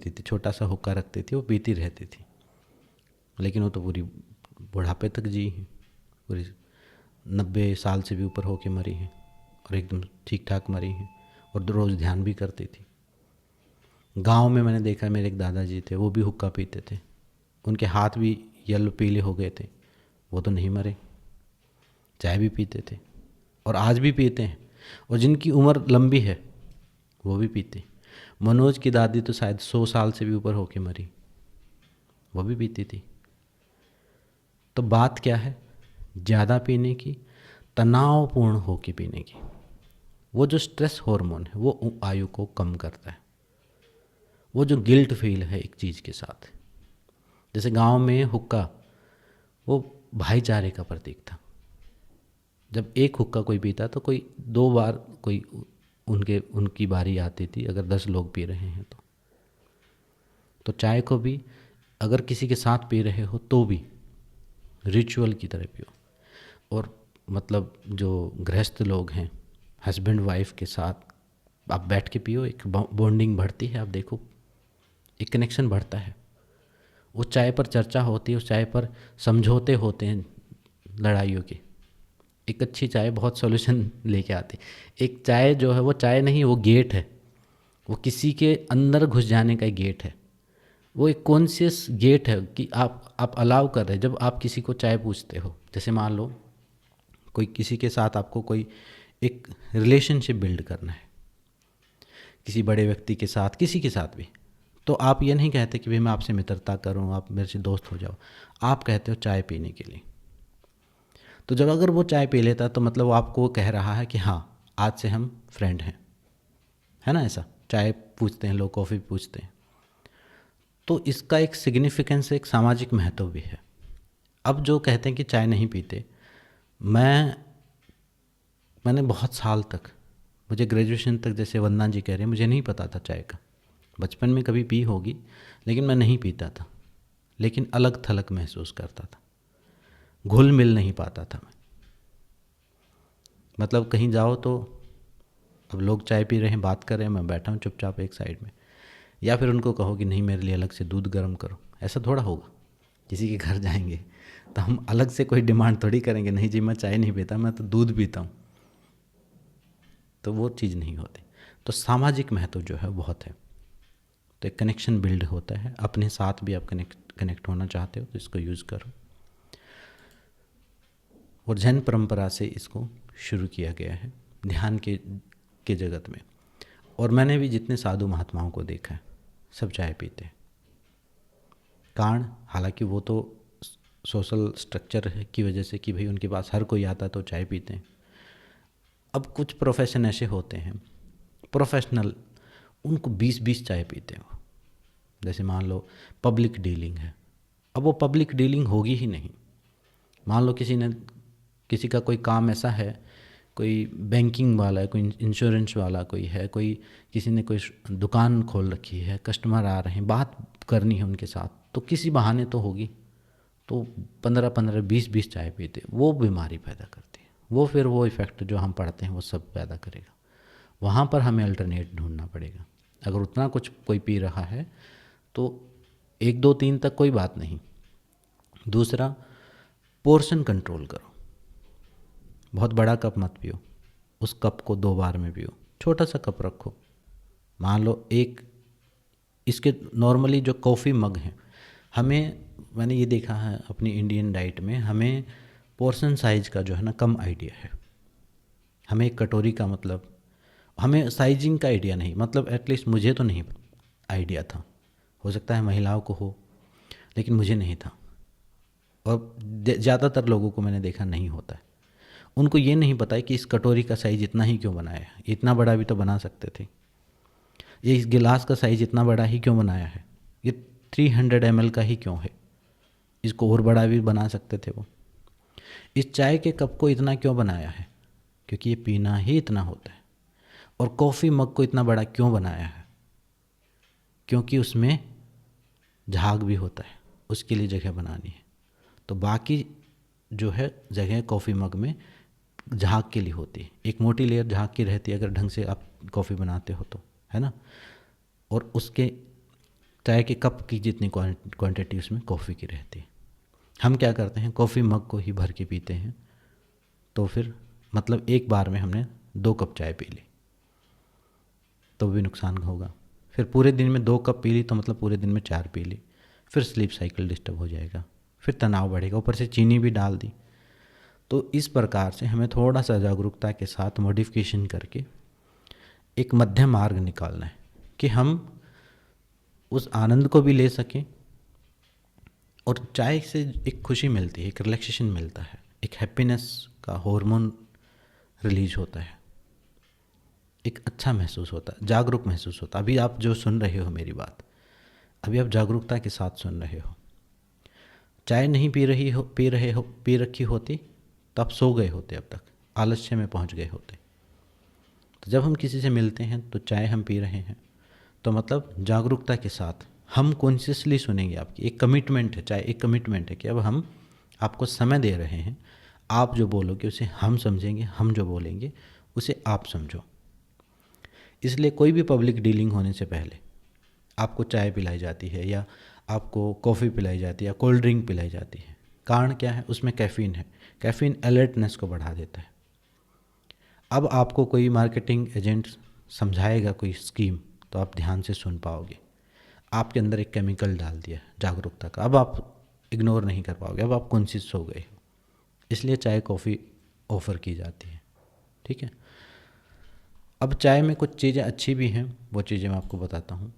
थी, छोटा सा हुक्का रखती थी, वो पीती रहती थी। लेकिन वो तो पूरी बुढ़ापे तक जी हैं, पूरी 90 साल से भी ऊपर होके मरी हैं और एकदम ठीक ठाक मरी हैं, और रोज़ ध्यान भी करती थी। गांव में मैंने देखा, मेरे एक दादाजी थे, वो भी हुक्का पीते थे, उनके हाथ भी येलो पीले हो गए थे, वो तो नहीं मरे, चाय भी पीते थे और आज भी पीते हैं। और जिनकी उम्र लंबी है वो भी पीते। मनोज की दादी तो शायद 100 साल से भी ऊपर होके मरी, वो भी पीती थी। तो बात क्या है, ज़्यादा पीने की, तनावपूर्ण होके पीने की। वो जो स्ट्रेस हार्मोन है वो आयु को कम करता है। वो जो गिल्ट फील है एक चीज़ के साथ, जैसे गांव में हुक्का वो भाईचारे का प्रतीक था। जब एक हुक्का कोई पीता तो कोई 2 बार कोई उनकी बारी आती थी, अगर 10 लोग पी रहे हैं तो चाय को भी अगर किसी के साथ पी रहे हो तो भी रिचुअल की तरह पियो। और मतलब जो गृहस्थ लोग हैं, हस्बैंड वाइफ के साथ आप बैठ के पियो, एक बॉन्डिंग बढ़ती है। आप देखो एक कनेक्शन बढ़ता है। उस चाय पर चर्चा होती है, उस चाय पर समझौते होते हैं लड़ाइयों के। एक अच्छी चाय बहुत सॉल्यूशन लेके आती है। एक चाय जो है वो चाय नहीं, वो गेट है, वो किसी के अंदर घुस जाने का एक गेट है। वो एक कॉन्शियस गेट है कि आप अलाउ कर रहे हैं। जब आप किसी को चाय पूछते हो, जैसे मान लो कोई किसी के साथ आपको कोई एक रिलेशनशिप बिल्ड करना है, किसी बड़े व्यक्ति के साथ, किसी के साथ भी, तो आप ये नहीं कहते कि भाई मैं आपसे मित्रता करूं, आप मेरे से दोस्त हो जाओ। आप कहते हो चाय पीने के लिए। तो जब अगर वो चाय पी लेता तो मतलब वो आपको कह रहा है कि हाँ आज से हम फ्रेंड हैं, है ना। ऐसा चाय पूछते हैं लोग, कॉफ़ी पूछते हैं। तो इसका एक सिग्निफिकेंस, एक सामाजिक महत्व भी है। अब जो कहते हैं कि चाय नहीं पीते, मैंने बहुत साल तक, मुझे ग्रेजुएशन तक, जैसे वंदना जी कह रहे हैं, मुझे नहीं पता था चाय का। बचपन में कभी पी होगी लेकिन मैं नहीं पीता था, लेकिन अलग थलग महसूस करता था, घुल मिल नहीं पाता था मैं। मतलब कहीं जाओ तो अब लोग चाय पी रहे हैं, बात कर रहे हैं, मैं बैठा हूँ चुपचाप एक साइड में, या फिर उनको कहो कि नहीं मेरे लिए अलग से दूध गर्म करो, ऐसा थोड़ा होगा। किसी के घर जाएंगे तो हम अलग से कोई डिमांड थोड़ी करेंगे, नहीं जी मैं चाय नहीं पीता, मैं तो दूध पीता हूँ। तो वो चीज़ नहीं होती। तो सामाजिक महत्व जो है बहुत है। तो एक कनेक्शन बिल्ड होता है, अपने साथ भी आप कनेक्ट होना चाहते हो तो इसको यूज़ करो। और जैन परंपरा से इसको शुरू किया गया है ध्यान के जगत में। और मैंने भी जितने साधु महात्माओं को देखा है सब चाय पीते हैं। कारण हालांकि वो तो सोशल स्ट्रक्चर की वजह से कि भाई उनके पास हर कोई आता तो चाय पीते हैं। अब कुछ प्रोफेशन ऐसे होते हैं प्रोफेशनल, उनको 20-20 चाय पीते हैं वो। जैसे मान लो पब्लिक डीलिंग है, अब वो पब्लिक डीलिंग होगी ही नहीं। मान लो किसी का कोई काम ऐसा है, कोई बैंकिंग वाला है, कोई इंश्योरेंस वाला कोई है, कोई किसी ने कोई दुकान खोल रखी है, कस्टमर आ रहे हैं, बात करनी है उनके साथ, तो किसी बहाने तो होगी। तो 15-15, 20-20 चाय पीते, वो बीमारी पैदा करती है। वो फिर वो इफ़ेक्ट जो हम पढ़ते हैं वो सब पैदा करेगा। वहाँ पर हमें अल्टरनेट ढूंढना पड़ेगा। अगर उतना कुछ कोई पी रहा है तो 1-2-3 तक कोई बात नहीं। दूसरा, पोर्शन कंट्रोल करो। बहुत बड़ा कप मत पियो, उस कप को 2 बार में पियो। छोटा सा कप रखो। मान लो इसके नॉर्मली जो कॉफ़ी मग हैं, मैंने ये देखा है अपनी इंडियन डाइट में, हमें पोर्शन साइज का जो है ना कम आइडिया है। हमें एक कटोरी का मतलब, हमें साइजिंग का आइडिया नहीं, मतलब एटलीस्ट मुझे तो नहीं आइडिया था। हो सकता है महिलाओं को हो, लेकिन मुझे नहीं था। और ज़्यादातर लोगों को मैंने देखा नहीं होता है। उनको ये नहीं पता है कि इस कटोरी का साइज़ इतना ही क्यों बनाया है, इतना बड़ा भी तो बना सकते थे। ये इस गिलास का साइज़ इतना बड़ा ही क्यों बनाया है, ये 300 ml का ही क्यों है, इसको और बड़ा भी बना सकते थे वो। इस चाय के कप को इतना क्यों बनाया है, क्योंकि ये पीना ही इतना होता है। और कॉफ़ी मग को इतना बड़ा क्यों बनाया है, क्योंकि उसमें झाग भी होता है, उसके लिए जगह बनानी है। तो बाकी जो है जगह कॉफ़ी मग में झाग के लिए होती है, एक मोटी लेयर झाग की रहती है अगर ढंग से आप कॉफ़ी बनाते हो तो, है ना। और उसके चाय के कप की जितनी क्वांटिटी उसमें कॉफ़ी की रहती है। हम क्या करते हैं, कॉफ़ी मग को ही भर के पीते हैं। तो फिर मतलब एक बार में हमने 2 कप चाय पी ली तो भी नुकसान होगा। फिर पूरे दिन में 2 कप पी ली तो मतलब पूरे दिन में 4 पी ली, फिर स्लीप साइकिल डिस्टर्ब हो जाएगा, फिर तनाव बढ़ेगा, ऊपर से चीनी भी डाल दी। तो इस प्रकार से हमें थोड़ा सा जागरूकता के साथ मॉडिफिकेशन करके एक मध्य मार्ग निकालना है कि हम उस आनंद को भी ले सकें। और चाय से एक खुशी मिलती है, एक रिलैक्सेशन मिलता है, एक हैप्पीनेस का हार्मोन रिलीज होता है, एक अच्छा महसूस होता है, जागरूक महसूस होता है। अभी आप जो सुन रहे हो मेरी बात, अभी आप जागरूकता के साथ सुन रहे हो। चाय नहीं पी रखी होती तो आप सो गए होते, अब तक आलस्य में पहुंच गए होते। तो जब हम किसी से मिलते हैं तो चाय हम पी रहे हैं, तो मतलब जागरूकता के साथ हम कॉन्शियसली सुनेंगे। आपकी एक कमिटमेंट है, चाहे एक कमिटमेंट है कि अब हम आपको समय दे रहे हैं, आप जो बोलोगे उसे हम समझेंगे, हम जो बोलेंगे उसे आप समझो। इसलिए कोई भी पब्लिक डीलिंग होने से पहले आपको चाय पिलाई जाती है या आपको कॉफ़ी पिलाई जाती है या कोल्ड ड्रिंक पिलाई जाती है। कारण क्या है? उसमें कैफ़ीन है। कैफ़ीन अलर्टनेस को बढ़ा देता है। अब आपको कोई मार्केटिंग एजेंट समझाएगा कोई स्कीम, तो आप ध्यान से सुन पाओगे। आपके अंदर एक केमिकल डाल दिया जागरूकता का, अब आप इग्नोर नहीं कर पाओगे, अब आप कॉन्शियस हो गए। इसलिए चाय कॉफ़ी ऑफ़र की जाती है। ठीक है। अब चाय में कुछ चीज़ें अच्छी भी हैं, वो चीज़ें मैं आपको बताता हूँ।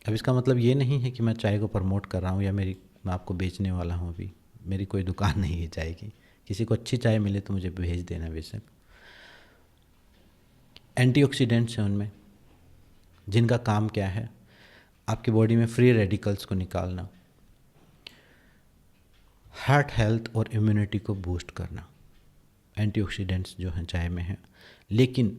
अब इसका मतलब ये नहीं है कि मैं चाय को प्रमोट कर रहा हूँ या मैं आपको बेचने वाला हूँ। अभी मेरी कोई दुकान नहीं है चाय की। किसी को अच्छी चाय मिले तो मुझे भेज देना बेशक। एंटीऑक्सीडेंट्स हैं उनमें, जिनका काम क्या है? आपकी बॉडी में फ्री रेडिकल्स को निकालना, हार्ट हेल्थ और इम्यूनिटी को बूस्ट करना। एंटीऑक्सीडेंट्स जो हैं चाय में हैं। लेकिन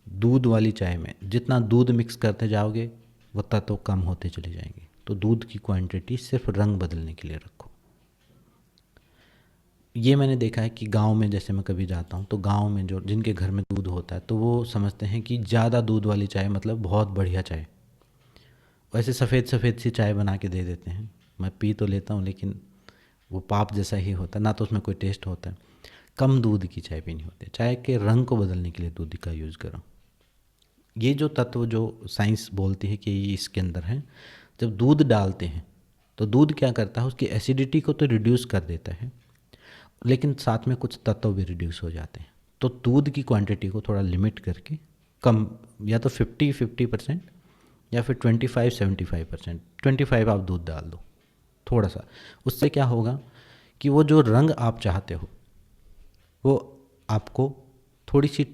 दूध वाली चाय में जितना दूध मिक्स करते जाओगे वो तत्व कम होते चले जाएंगे। तो दूध की क्वांटिटी सिर्फ रंग बदलने के लिए रखो। ये मैंने देखा है कि गांव में जैसे मैं कभी जाता हूँ तो गांव में जो जिनके घर में दूध होता है तो वो समझते हैं कि ज़्यादा दूध वाली चाय मतलब बहुत बढ़िया चाय। वैसे सफ़ेद सफ़ेद सी चाय बना के दे देते हैं। मैं पी तो लेता हूँ लेकिन वो पाप जैसा ही होता है, ना तो उसमें कोई टेस्ट होता है। कम दूध की चाय पीनी होती है। चाय के रंग को बदलने के लिए दूध का यूज़ करो। ये जो तत्व जो साइंस बोलती है कि ये इसके अंदर है, जब दूध डालते हैं तो दूध क्या करता है? उसकी एसिडिटी को तो रिड्यूस कर देता है, लेकिन साथ में कुछ तत्व भी रिड्यूस हो जाते हैं। तो दूध की क्वांटिटी को थोड़ा लिमिट करके कम, या तो 50-50% या फिर 25-75%, 25 आप दूध डाल दो थोड़ा सा। उससे क्या होगा कि वो जो रंग आप चाहते हो वो आपको थोड़ी सी,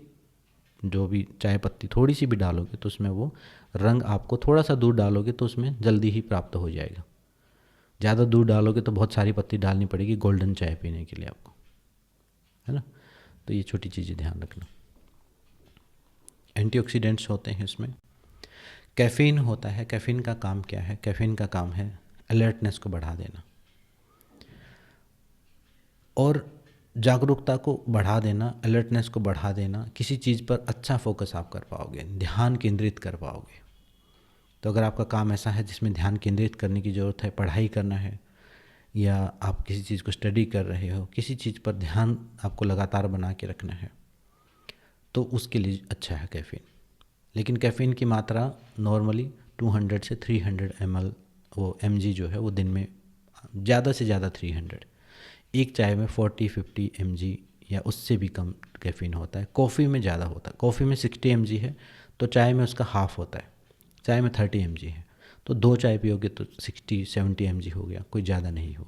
जो भी चाय पत्ती थोड़ी सी भी डालोगे तो उसमें वो रंग आपको, थोड़ा सा दूध डालोगे तो उसमें जल्दी ही प्राप्त हो जाएगा। ज़्यादा दूध डालोगे तो बहुत सारी पत्ती डालनी पड़ेगी गोल्डन चाय पीने के लिए आपको, है ना। तो ये छोटी चीज़ें ध्यान रखना। एंटीऑक्सीडेंट्स होते हैं इसमें। कैफ़ीन होता है। कैफ़ीन का काम क्या है? कैफ़ीन का काम है अलर्टनेस को बढ़ा देना और जागरूकता को बढ़ा देना, अलर्टनेस को बढ़ा देना। किसी चीज़ पर अच्छा फोकस आप कर पाओगे, ध्यान केंद्रित कर पाओगे। तो अगर आपका काम ऐसा है जिसमें ध्यान केंद्रित करने की ज़रूरत है, पढ़ाई करना है या आप किसी चीज़ को स्टडी कर रहे हो, किसी चीज़ पर ध्यान आपको लगातार बना के रखना है, तो उसके लिए अच्छा है कैफ़ीन। लेकिन कैफ़ीन की मात्रा नॉर्मली 200 से 300 ml, वो mg जो है वो दिन में ज़्यादा से ज़्यादा 300। एक चाय में 40-50 mg या उससे भी कम कैफ़ीन होता है। कॉफ़ी में ज़्यादा होता है। कॉफ़ी में 60 mg है तो चाय में उसका हाफ़ होता है। चाय में 30 mg है तो 2 चाय पियोगे तो 60-70 mg हो गया, कोई ज़्यादा नहीं हो।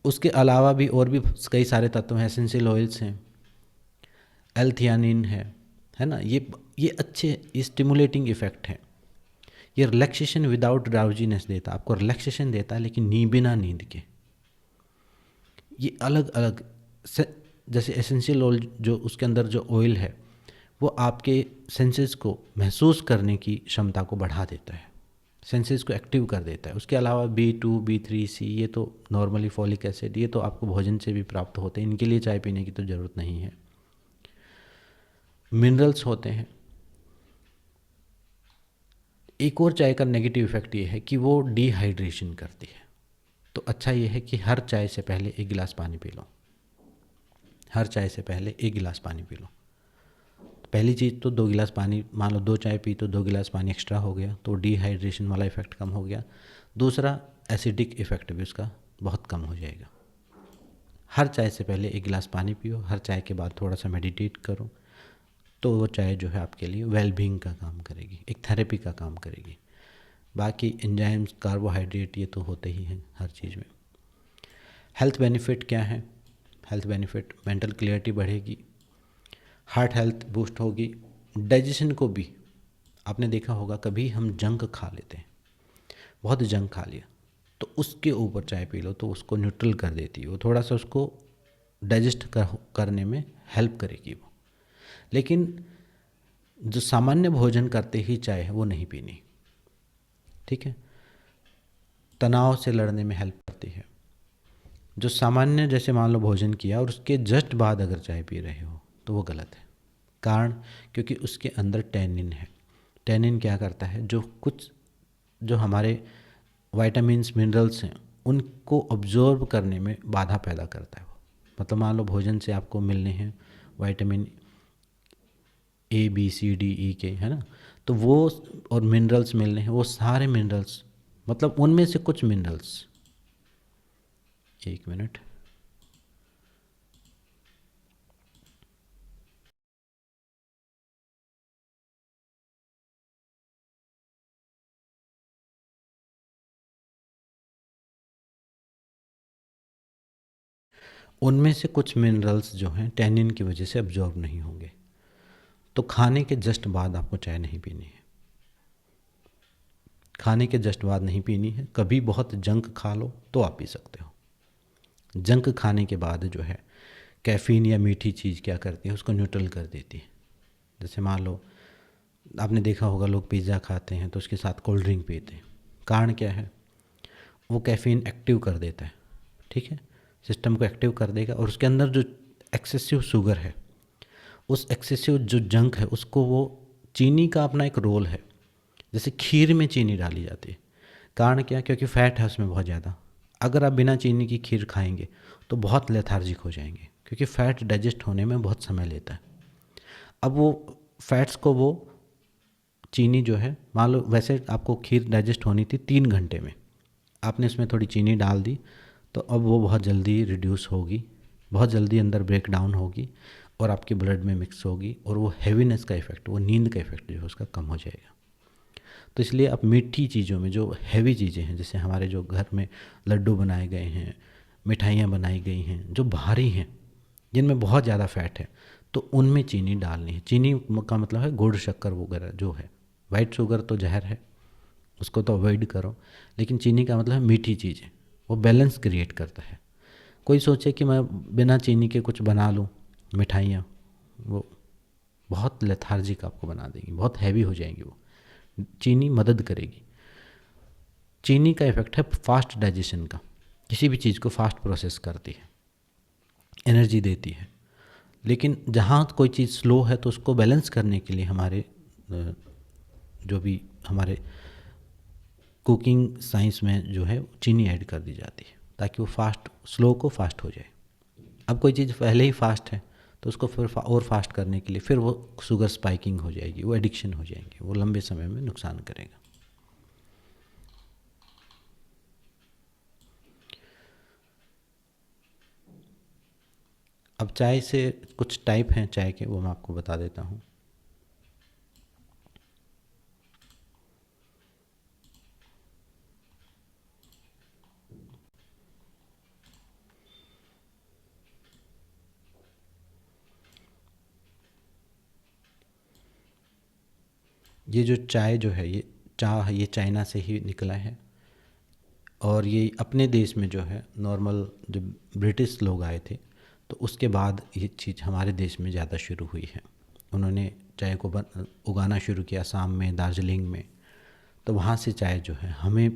उसके अलावा भी और भी कई सारे तत्व हैं। एसेंशियल ऑयल्स हैं, एल-थियानिन है ना। ये अच्छे स्टिमुलेटिंग इफ़ेक्ट हैं। ये रिलैक्सेशन विदाउट ड्राउजीनेस देता है, आपको रिलैक्सेशन देता है लेकिन बिना नींद के। ये अलग अलग जैसे एसेंशियल ऑयल जो उसके अंदर जो ऑयल है वो आपके सेंसेस को महसूस करने की क्षमता को बढ़ा देता है, सेंसेस को एक्टिव कर देता है। उसके अलावा B2, B3, C, ये तो नॉर्मली फॉलिक एसिड, ये तो आपको भोजन से भी प्राप्त होते हैं, इनके लिए चाय पीने की तो ज़रूरत नहीं है। मिनरल्स होते हैं। एक और चाय का नेगेटिव इफेक्ट ये है कि वो डिहाइड्रेशन करती है। तो अच्छा ये है कि हर चाय से पहले 1 गिलास पानी पी लो। हर चाय से पहले 1 गिलास पानी पी लो। पहली चीज़ तो 2 गिलास पानी, मान लो 2 चाय पी तो 2 गिलास पानी एक्स्ट्रा हो गया, तो डिहाइड्रेशन वाला इफेक्ट कम हो गया। दूसरा, एसिडिक इफेक्ट भी उसका बहुत कम हो जाएगा। हर चाय से पहले 1 गिलास पानी पियो, हर चाय के बाद थोड़ा सा मेडिटेट करो, तो वो चाय जो है आपके लिए वेलबींग का काम करेगी, एक थेरेपी का काम करेगी। बाकी एंजाइम्स, कार्बोहाइड्रेट, ये तो होते ही हैं हर चीज़ में। हेल्थ बेनिफिट क्या है? हेल्थ बेनिफिट, मेंटल क्लियरिटी बढ़ेगी, हार्ट हेल्थ बूस्ट होगी, डाइजेशन को भी। आपने देखा होगा कभी हम जंक खा लेते हैं, बहुत जंक खा लिया, तो उसके ऊपर चाय पी लो तो उसको न्यूट्रल कर देती है, वो थोड़ा सा उसको डाइजेस्ट करने में हेल्प करेगी वो। लेकिन जो सामान्य भोजन करते ही चाय है वो नहीं पीनी, ठीक है। तनाव से लड़ने में हेल्प करती है। जो सामान्य, जैसे मान लो भोजन किया और उसके जस्ट बाद अगर चाय पी रहे हो तो वो गलत है। कारण क्योंकि उसके अंदर टैनिन है। टैनिन क्या करता है, जो हमारे वाइटामिन्स मिनरल्स हैं उनको ऑब्जॉर्ब करने में बाधा पैदा करता है वो। मतलब मान लो भोजन से आपको मिलने हैं vitamin A B C D E K, है ना, तो वो और मिनरल्स मिलने हैं, वो सारे मिनरल्स मतलब उनमें से कुछ मिनरल्स, एक मिनट, उनमें से कुछ मिनरल्स जो हैं टैनिन की वजह से अब्जॉर्ब नहीं होंगे। तो खाने के जस्ट बाद आपको चाय नहीं पीनी है, खाने के जस्ट बाद नहीं पीनी है। कभी बहुत जंक खा लो तो आप पी सकते हो। जंक खाने के बाद जो है कैफ़ीन या मीठी चीज़ क्या करती है, उसको न्यूट्रल कर देती है। जैसे मान लो आपने देखा होगा लोग पिज़्ज़ा खाते हैं तो उसके साथ कोल्ड ड्रिंक पीते हैं। कारण क्या है, वो कैफ़ीन एक्टिव कर देता है, ठीक है, सिस्टम को एक्टिव कर देगा और उसके अंदर जो एक्सेसिव शुगर है, उस एक्सेसिव जो जंक है उसको वो, चीनी का अपना एक रोल है। जैसे खीर में चीनी डाली जाती है, कारण क्या, क्योंकि फ़ैट है उसमें बहुत ज़्यादा। अगर आप बिना चीनी की खीर खाएंगे तो बहुत लेथार्जिक हो जाएंगे, क्योंकि फ़ैट डाइजेस्ट होने में बहुत समय लेता है। अब वो फैट्स को वो चीनी जो है, मान लो वैसे आपको खीर डाइजेस्ट होनी थी 3 घंटे में, आपने इसमें थोड़ी चीनी डाल दी तो अब वो बहुत जल्दी रिड्यूस होगी, बहुत जल्दी अंदर ब्रेक डाउन होगी और आपके ब्लड में मिक्स होगी और वो हैवीनेस का इफेक्ट, वो नींद का इफेक्ट जो है उसका कम हो जाएगा। तो इसलिए आप मीठी चीज़ों में जो हैवी चीज़ें हैं, जैसे हमारे जो घर में लड्डू बनाए गए हैं, मिठाइयाँ बनाई गई हैं जो भारी हैं, जिनमें बहुत ज़्यादा फैट है, तो उनमें चीनी डालनी है। चीनी का मतलब है गुड़ शक्कर वगैरह जो है, वाइट शुगर तो जहर है, उसको तो अवॉइड करो। लेकिन चीनी का मतलब है मीठी चीज़ें, वो बैलेंस क्रिएट करता है। कोई सोचे कि मैं बिना चीनी के कुछ बना लूँ मिठाइयाँ, वो बहुत लेथार्जिक आपको बना देंगी, बहुत हैवी हो जाएंगी वो। चीनी मदद करेगी। चीनी का इफेक्ट है फास्ट डाइजेशन का, किसी भी चीज़ को फास्ट प्रोसेस करती है, एनर्जी देती है। लेकिन जहाँ कोई चीज़ स्लो है तो उसको बैलेंस करने के लिए हमारे जो भी हमारे कुकिंग साइंस में जो है चीनी ऐड कर दी जाती है ताकि वो फास्ट, स्लो को फास्ट हो जाए। अब कोई चीज़ पहले ही फास्ट है तो उसको फिर और फास्ट करने के लिए फिर वो शुगर स्पाइकिंग हो जाएगी, वो एडिक्शन हो जाएंगे, वो लंबे समय में नुकसान करेगा। अब चाय से कुछ टाइप हैं चाय के, वो मैं आपको बता देता हूँ। ये जो चाय जो है, ये चाय, ये चाइना से ही निकला है और ये अपने देश में जो है नॉर्मल, जब ब्रिटिश लोग आए थे तो उसके बाद ये चीज़ हमारे देश में ज़्यादा शुरू हुई है। उन्होंने चाय को उगाना शुरू किया असम में, दार्जिलिंग में, तो वहाँ से चाय जो है हमें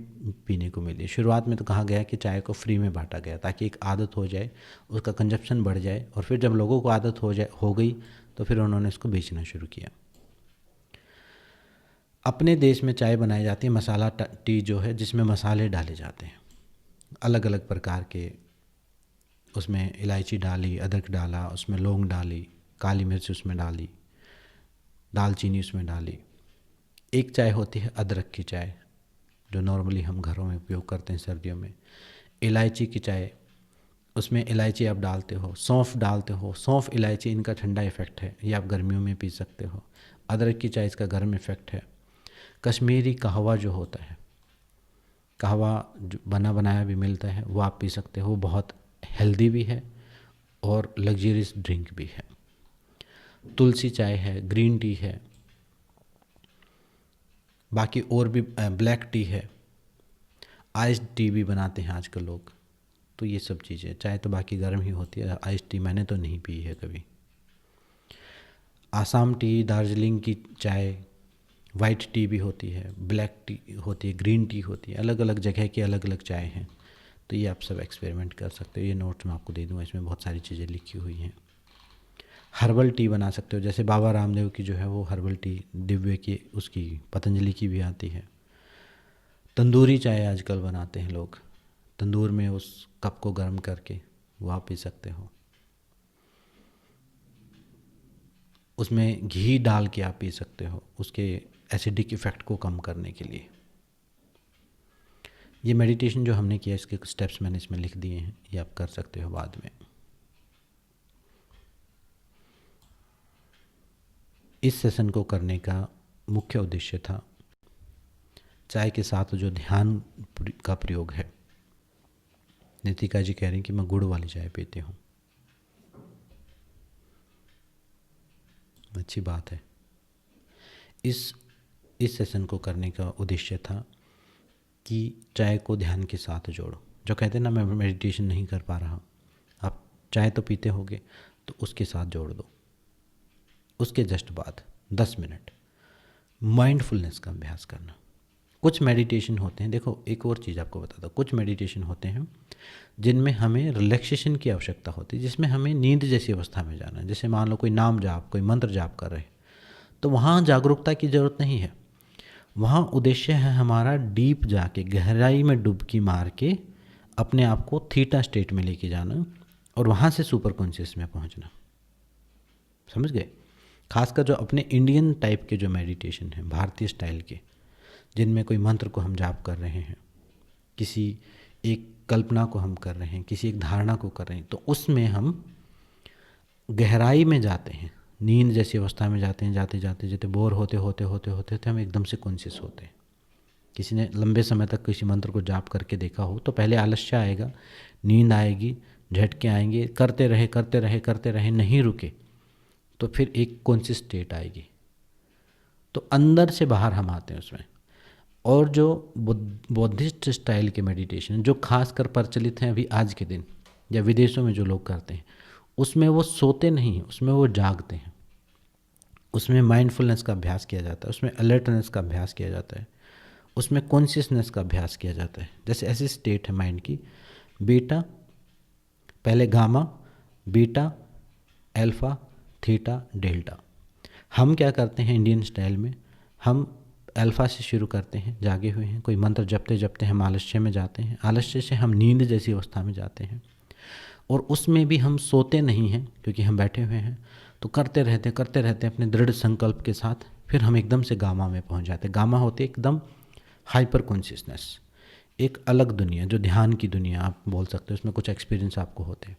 पीने को मिली। शुरुआत में तो कहा गया कि चाय को फ्री में बांटा गया ताकि एक आदत हो जाए, उसका कंजप्शन बढ़ जाए, और फिर जब लोगों को आदत हो गई तो फिर उन्होंने इसको बेचना शुरू किया। अपने देश में चाय बनाई जाती है मसाला टी जो है, जिसमें मसाले डाले जाते हैं अलग अलग प्रकार के। उसमें इलायची डाली, अदरक डाला, उसमें लौंग डाली, काली मिर्च उसमें डाली, दालचीनी उसमें डाली। एक चाय होती है अदरक की चाय, जो नॉर्मली हम घरों में उपयोग करते हैं सर्दियों में। इलायची की चाय, उसमें इलायची आप डालते हो, सौंफ डालते हो, सौंफ इलायची इनका ठंडा इफेक्ट है, ये आप गर्मियों में पी सकते हो। अदरक की चाय इसका गर्म इफेक्ट है। कश्मीरी कहवा जो होता है, कहवा जो बना बनाया भी मिलता है, वो आप पी सकते हो, वो बहुत हेल्दी भी है और लग्जरियस ड्रिंक भी है। तुलसी चाय है, ग्रीन टी है, बाकी और भी ब्लैक टी है, आइस टी भी बनाते हैं आजकल लोग। तो ये सब चीज़ें, चाय तो बाकी गर्म ही होती है, आइस टी मैंने तो नहीं पी है कभी। आसाम टी, दार्जिलिंग की चाय, वाइट टी भी होती है, ब्लैक टी होती है, ग्रीन टी होती है, अलग अलग जगह की अलग अलग चाय हैं। तो ये आप सब एक्सपेरिमेंट कर सकते हो। ये नोट्स मैं आपको दे दूँगा, इसमें बहुत सारी चीज़ें लिखी हुई हैं। हर्बल टी बना सकते हो, जैसे बाबा रामदेव की जो है वो हर्बल टी दिव्य की, उसकी पतंजलि की भी आती है। तंदूरी चाय आजकल बनाते हैं लोग, तंदूर में उस कप को गर्म करके वो आप पी सकते हो। उसमें घी डाल के आप पी सकते हो, उसके एसिडिक इफ़ेक्ट को कम करने के लिए। ये मेडिटेशन जो हमने किया, इसके स्टेप्स मैंने इसमें लिख दिए हैं, ये आप कर सकते हो बाद में। इस सेशन को करने का मुख्य उद्देश्य था, चाय के साथ जो ध्यान का प्रयोग है, नितिका जी कह रही हैं कि मैं गुड़ वाली चाय पीती हूँ, अच्छी बात है। इस सेशन को करने का उद्देश्य था कि चाय को ध्यान के साथ जोड़ो। जो कहते हैं ना मैं मेडिटेशन नहीं कर पा रहा, आप चाय तो पीते होगे, तो उसके साथ जोड़ दो। उसके जस्ट बाद 10 मिनट माइंडफुलनेस का अभ्यास करना। कुछ मेडिटेशन होते हैं, देखो एक और चीज़ आपको बताता हूँ, कुछ मेडिटेशन होते हैं जिनमें हमें रिलैक्सेशन की आवश्यकता होती है, जिसमें हमें नींद जैसी अवस्था में जाना है। जैसे मान लो कोई नाम जाप, कोई मंत्र जाप कर रहे हैं, तो वहाँ जागरूकता की ज़रूरत नहीं है। वहाँ उद्देश्य है हमारा डीप जाके गहराई में डुबकी मार के अपने आप को थीटा स्टेट में लेके जाना और वहाँ से सुपर कॉन्शियस में पहुँचना। समझ गए? खासकर जो अपने इंडियन टाइप के जो मेडिटेशन हैं, भारतीय स्टाइल के, जिनमें कोई मंत्र को हम जाप कर रहे हैं, किसी एक कल्पना को हम कर रहे हैं, किसी एक धारणा को कर रहे हैं, तो उसमें हम गहराई में जाते हैं, नींद जैसी अवस्था में जाते हैं। जाते जाते जैसे बोर होते होते होते होते होते हम एकदम से कॉन्शियस होते हैं। किसी ने लंबे समय तक किसी मंत्र को जाप करके देखा हो तो पहले आलस्य आएगा, नींद आएगी, झटके आएंगे, करते रहे करते रहे करते रहे, नहीं रुके, तो फिर एक कॉन्शियस स्टेट आएगी, तो अंदर से बाहर हम आते हैं उसमें। और जो बौद्धिस्ट स्टाइल के मेडिटेशन जो खासकर प्रचलित हैं अभी आज के दिन, या विदेशों में जो लोग करते हैं, उसमें वो सोते नहीं, उसमें वो जागते हैं। उसमें माइंडफुलनेस का अभ्यास किया जाता है, उसमें अलर्टनेस का अभ्यास किया जाता है, उसमें कॉन्शियसनेस का अभ्यास किया जाता है। जैसे ऐसी स्टेट है माइंड की, बीटा, पहले gamma, beta, alpha, theta, delta. हम क्या करते हैं इंडियन स्टाइल में, हम अल्फा से शुरू करते हैं, जागे हुए हैं, कोई मंत्र जपते जपते हम आलस्य में जाते हैं, आलस्य से हम नींद जैसी अवस्था में जाते हैं, और उसमें भी हम सोते नहीं हैं क्योंकि हम बैठे हुए हैं, तो करते रहते अपने दृढ़ संकल्प के साथ, फिर हम एकदम से गामा में पहुंच जाते हैं। गामा होते एकदम हाइपर कॉन्शियसनेस, एक अलग दुनिया, जो ध्यान की दुनिया आप बोल सकते हो, उसमें कुछ एक्सपीरियंस आपको होते हैं।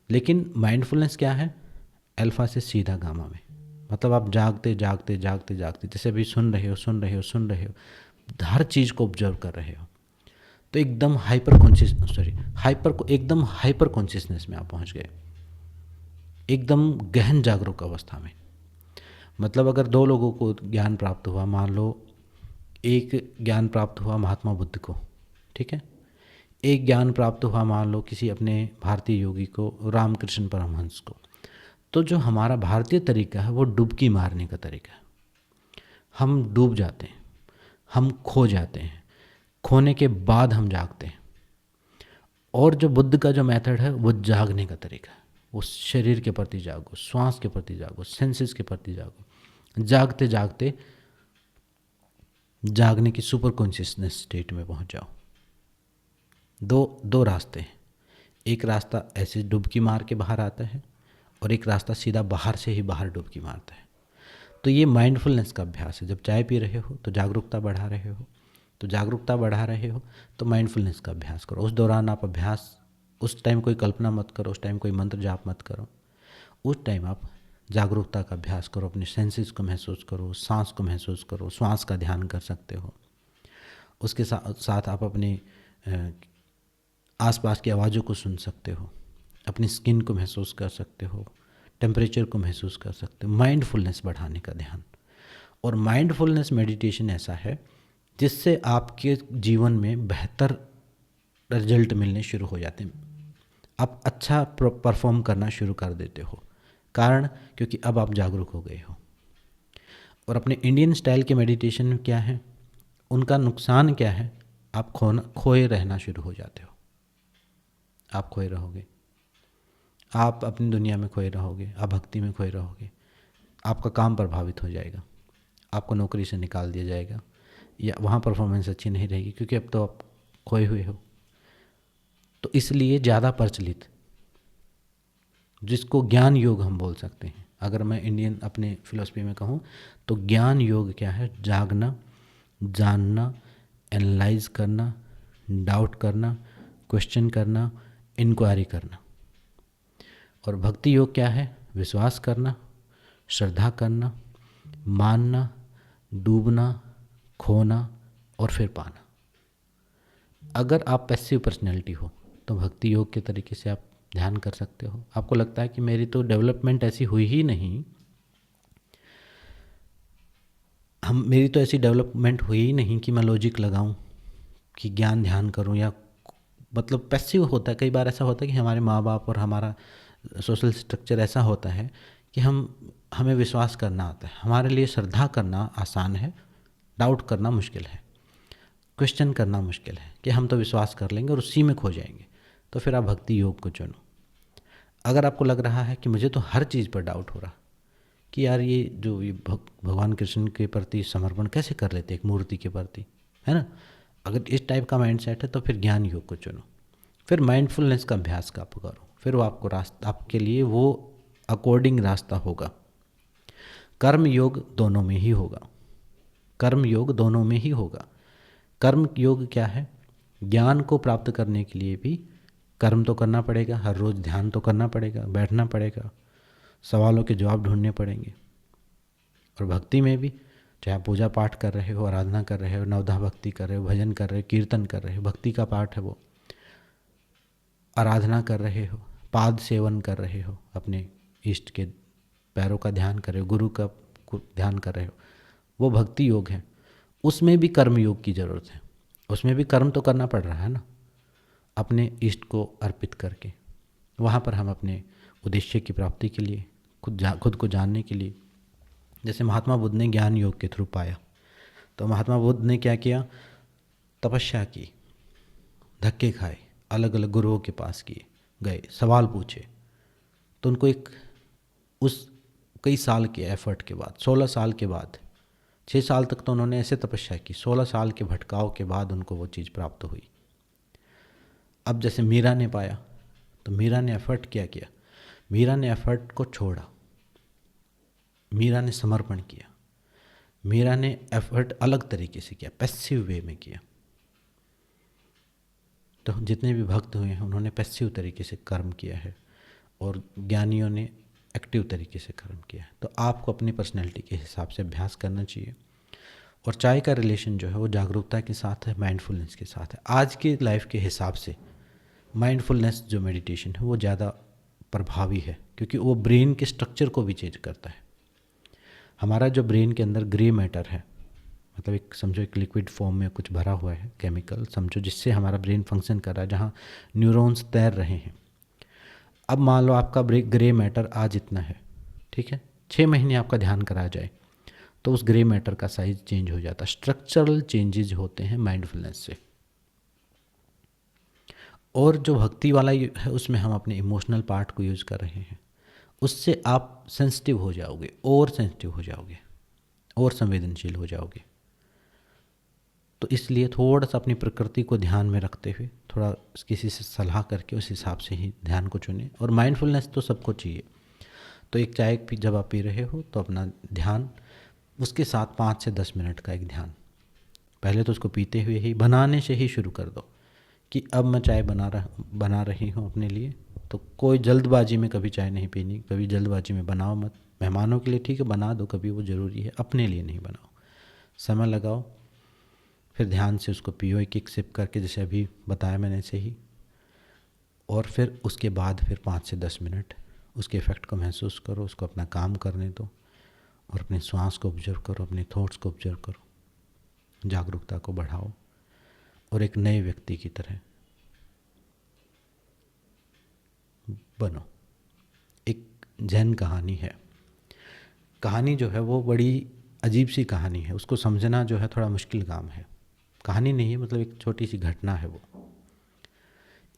लेकिन माइंडफुलनेस क्या है? अल्फा से सीधा गामा में, मतलब आप जागते जागते जागते जागते, जैसे अभी सुन रहे हो, हर चीज़ को ऑब्जर्व कर रहे हो, तो एकदम एकदम हाइपर कॉन्शियसनेस में आप पहुंच गए, एकदम गहन जागरूक अवस्था में। मतलब अगर दो लोगों को ज्ञान प्राप्त हुआ, मान लो एक ज्ञान प्राप्त हुआ महात्मा बुद्ध को, ठीक है, एक ज्ञान प्राप्त हुआ मान लो किसी अपने भारतीय योगी को, रामकृष्ण परमहंस को, तो जो हमारा भारतीय तरीका है वो डुबकी मारने का तरीका है। हम डूब जाते हैं, हम खो जाते हैं, खोने के बाद हम जागते हैं। और जो बुद्ध का जो मेथड है वो जागने का तरीका है, वो शरीर के प्रति जागो, श्वास के प्रति जागो, सेंसेस के प्रति जागो, जागते जागते जागने की सुपर कॉन्शियसनेस स्टेट में पहुंच जाओ। दो रास्ते हैं, एक रास्ता ऐसे डुबकी मार के बाहर आता है और एक रास्ता सीधा बाहर से ही बाहर डुबकी मारता है। तो ये माइंडफुलनेस का अभ्यास है। जब चाय पी रहे हो तो जागरूकता बढ़ा रहे हो, तो माइंडफुलनेस का अभ्यास करो। उस दौरान आप उस टाइम कोई कल्पना मत करो, उस टाइम कोई मंत्र जाप मत करो, उस टाइम आप जागरूकता का अभ्यास करो, अपने सेंसेस को महसूस करो, सांस को महसूस करो, श्वास का ध्यान कर सकते हो। उसके साथ आप अपने आसपास की आवाज़ों को सुन सकते हो, अपनी स्किन को महसूस कर सकते हो, टेम्परेचर को महसूस कर सकते हो। माइंडफुलनेस बढ़ाने का ध्यान। और माइंडफुलनेस मेडिटेशन ऐसा है जिससे आपके जीवन में बेहतर रिजल्ट मिलने शुरू हो जाते हैं, आप अच्छा परफॉर्म करना शुरू कर देते हो। कारण क्योंकि अब आप जागरूक हो गए हो। और अपने इंडियन स्टाइल के मेडिटेशन में क्या है, उनका नुकसान क्या है, आप खोए रहना शुरू हो जाते हो, आप खोए रहोगे, आप अपनी दुनिया में खोए रहोगे, आप भक्ति में खोए रहोगे, आपका काम प्रभावित हो जाएगा, आपको नौकरी से निकाल दिया जाएगा, या वहाँ परफॉर्मेंस अच्छी नहीं रहेगी, क्योंकि अब तो आप खोए हुए हो। तो इसलिए ज़्यादा प्रचलित, जिसको ज्ञान योग हम बोल सकते हैं, अगर मैं इंडियन अपने फिलॉसफी में कहूँ तो ज्ञान योग क्या है? जागना, जानना, एनालाइज करना, डाउट करना, क्वेश्चन करना, इंक्वायरी करना। और भक्ति योग क्या है? विश्वास करना, श्रद्धा करना, मानना, डूबना, खोना और फिर पाना। अगर आप पैसिव पर्सनैलिटी हो तो भक्ति योग के तरीके से आप ध्यान कर सकते हो। आपको लगता है कि मेरी तो डेवलपमेंट ऐसी हुई ही नहीं, मेरी तो ऐसी डेवलपमेंट हुई ही नहीं कि मैं लॉजिक लगाऊं, कि ज्ञान ध्यान करूं, या मतलब पैसिव होता है। कई बार ऐसा होता है कि हमारे माँ बाप और हमारा सोशल स्ट्रक्चर ऐसा होता है कि हमें विश्वास करना आता है। हमारे लिए श्रद्धा करना आसान है, डाउट करना मुश्किल है, क्वेश्चन करना मुश्किल है, कि हम तो विश्वास कर लेंगे और उसी में खो जाएंगे। तो फिर आप भक्ति योग को चुनो। अगर आपको लग रहा है कि मुझे तो हर चीज़ पर डाउट हो रहा, कि यार ये जो ये भगवान कृष्ण के प्रति समर्पण कैसे कर लेते एक मूर्ति के प्रति, है ना, अगर इस टाइप का माइंड सेट है तो फिर ज्ञान योग को चुनो। फिर माइंडफुलनेस का अभ्यास का आप करो, फिर वो आपको रास्ता, आपके लिए वो अकॉर्डिंग रास्ता होगा। कर्म योग दोनों में ही होगा, कर्म योग दोनों में ही होगा। कर्म योग क्या है? ज्ञान को प्राप्त करने के लिए भी कर्म तो करना पड़ेगा, हर रोज़ ध्यान तो करना पड़ेगा, बैठना पड़ेगा, सवालों के जवाब ढूंढने पड़ेंगे। और भक्ति में भी, चाहे आप पूजा पाठ कर रहे हो, आराधना कर रहे हो, नवधा भक्ति कर रहे हो, भजन कर रहे हो, कीर्तन कर रहे हो, भक्ति का पाठ है वो, आराधना कर रहे हो, पाद सेवन कर रहे हो, अपने इष्ट के पैरों का ध्यान कर रहे हो, गुरु का ध्यान कर रहे हो, वो भक्ति योग है। उसमें भी कर्म योग की ज़रूरत है, उसमें भी कर्म तो करना पड़ रहा है ना, अपने इष्ट को अर्पित करके। वहाँ पर हम अपने उद्देश्य की प्राप्ति के लिए, खुद को जानने के लिए, जैसे महात्मा बुद्ध ने ज्ञान योग के थ्रू पाया, तो महात्मा बुद्ध ने क्या किया? तपस्या की, धक्के खाए, अलग अलग गुरुओं के पास किए, गए, सवाल पूछे, तो उनको एक उस कई साल के एफर्ट के बाद, 16 साल के बाद, 6 साल तक तो उन्होंने ऐसे तपस्या की, 16 साल के भटकाव के बाद उनको वो चीज़ प्राप्त हुई। अब जैसे मीरा ने पाया, तो मीरा ने एफर्ट क्या किया? मीरा ने एफर्ट को छोड़ा, मीरा ने समर्पण किया, मीरा ने एफर्ट अलग तरीके से किया, पैसिव वे में किया। तो जितने भी भक्त हुए हैं उन्होंने पैसिव तरीके से कर्म किया है, और ज्ञानियों ने एक्टिव तरीके से कर्म किया है। तो आपको अपनी पर्सनैलिटी के हिसाब से अभ्यास करना चाहिए। और चाय का रिलेशन जो है वो जागरूकता के साथ है, माइंडफुलनेस के साथ है। आज के लाइफ के हिसाब से माइंडफुलनेस जो मेडिटेशन है वो ज़्यादा प्रभावी है, क्योंकि वो ब्रेन के स्ट्रक्चर को भी चेंज करता है। हमारा जो ब्रेन के अंदर ग्रे मैटर है, मतलब एक समझो एक लिक्विड फॉर्म में कुछ भरा हुआ है केमिकल, समझो, जिससे हमारा ब्रेन फंक्शन कर रहा है, जहाँ न्यूरॉन्स तैर रहे हैं। अब मान लो आपका ग्रे मैटर आज इतना है, ठीक है, 6 महीने आपका ध्यान करा जाए तो उस ग्रे मैटर का साइज चेंज हो जाता है। स्ट्रक्चरल चेंजेज होते हैं माइंडफुलनेस से। और जो भक्ति वाला है उसमें हम अपने इमोशनल पार्ट को यूज़ कर रहे हैं, उससे आप सेंसिटिव हो जाओगे, और सेंसिटिव हो जाओगे, और संवेदनशील हो जाओगे। तो इसलिए थोड़ा सा अपनी प्रकृति को ध्यान में रखते हुए, थोड़ा किसी से सलाह करके उस हिसाब से ही ध्यान को चुनें। और माइंडफुलनेस तो सबको चाहिए। तो एक चाय जब आप पी रहे हो तो अपना ध्यान, उसके साथ 5 से 10 मिनट का एक ध्यान, पहले तो उसको पीते हुए ही, बनाने से ही शुरू कर दो कि अब मैं चाय बना रही हूँ अपने लिए। तो कोई जल्दबाजी में कभी चाय नहीं पीनी, कभी जल्दबाजी में बनाओ मत। मेहमानों के लिए ठीक है बना दो, कभी वो ज़रूरी है, अपने लिए नहीं बनाओ। समय लगाओ, फिर ध्यान से उसको पियो, एक सिप करके, जैसे अभी बताया मैंने ऐसे ही। और फिर उसके बाद फिर 5 से 10 मिनट उसके इफ़ेक्ट को महसूस करो, उसको अपना काम करने दो, और अपने श्वास को ऑब्जर्व करो, अपने थॉट्स को ऑब्जर्व करो, जागरूकता को बढ़ाओ, और एक नए व्यक्ति की तरह बनो। एक जैन कहानी है, कहानी जो है वो बड़ी अजीब सी कहानी है, उसको समझना जो है थोड़ा मुश्किल काम है। कहानी नहीं है, मतलब एक छोटी सी घटना है। वो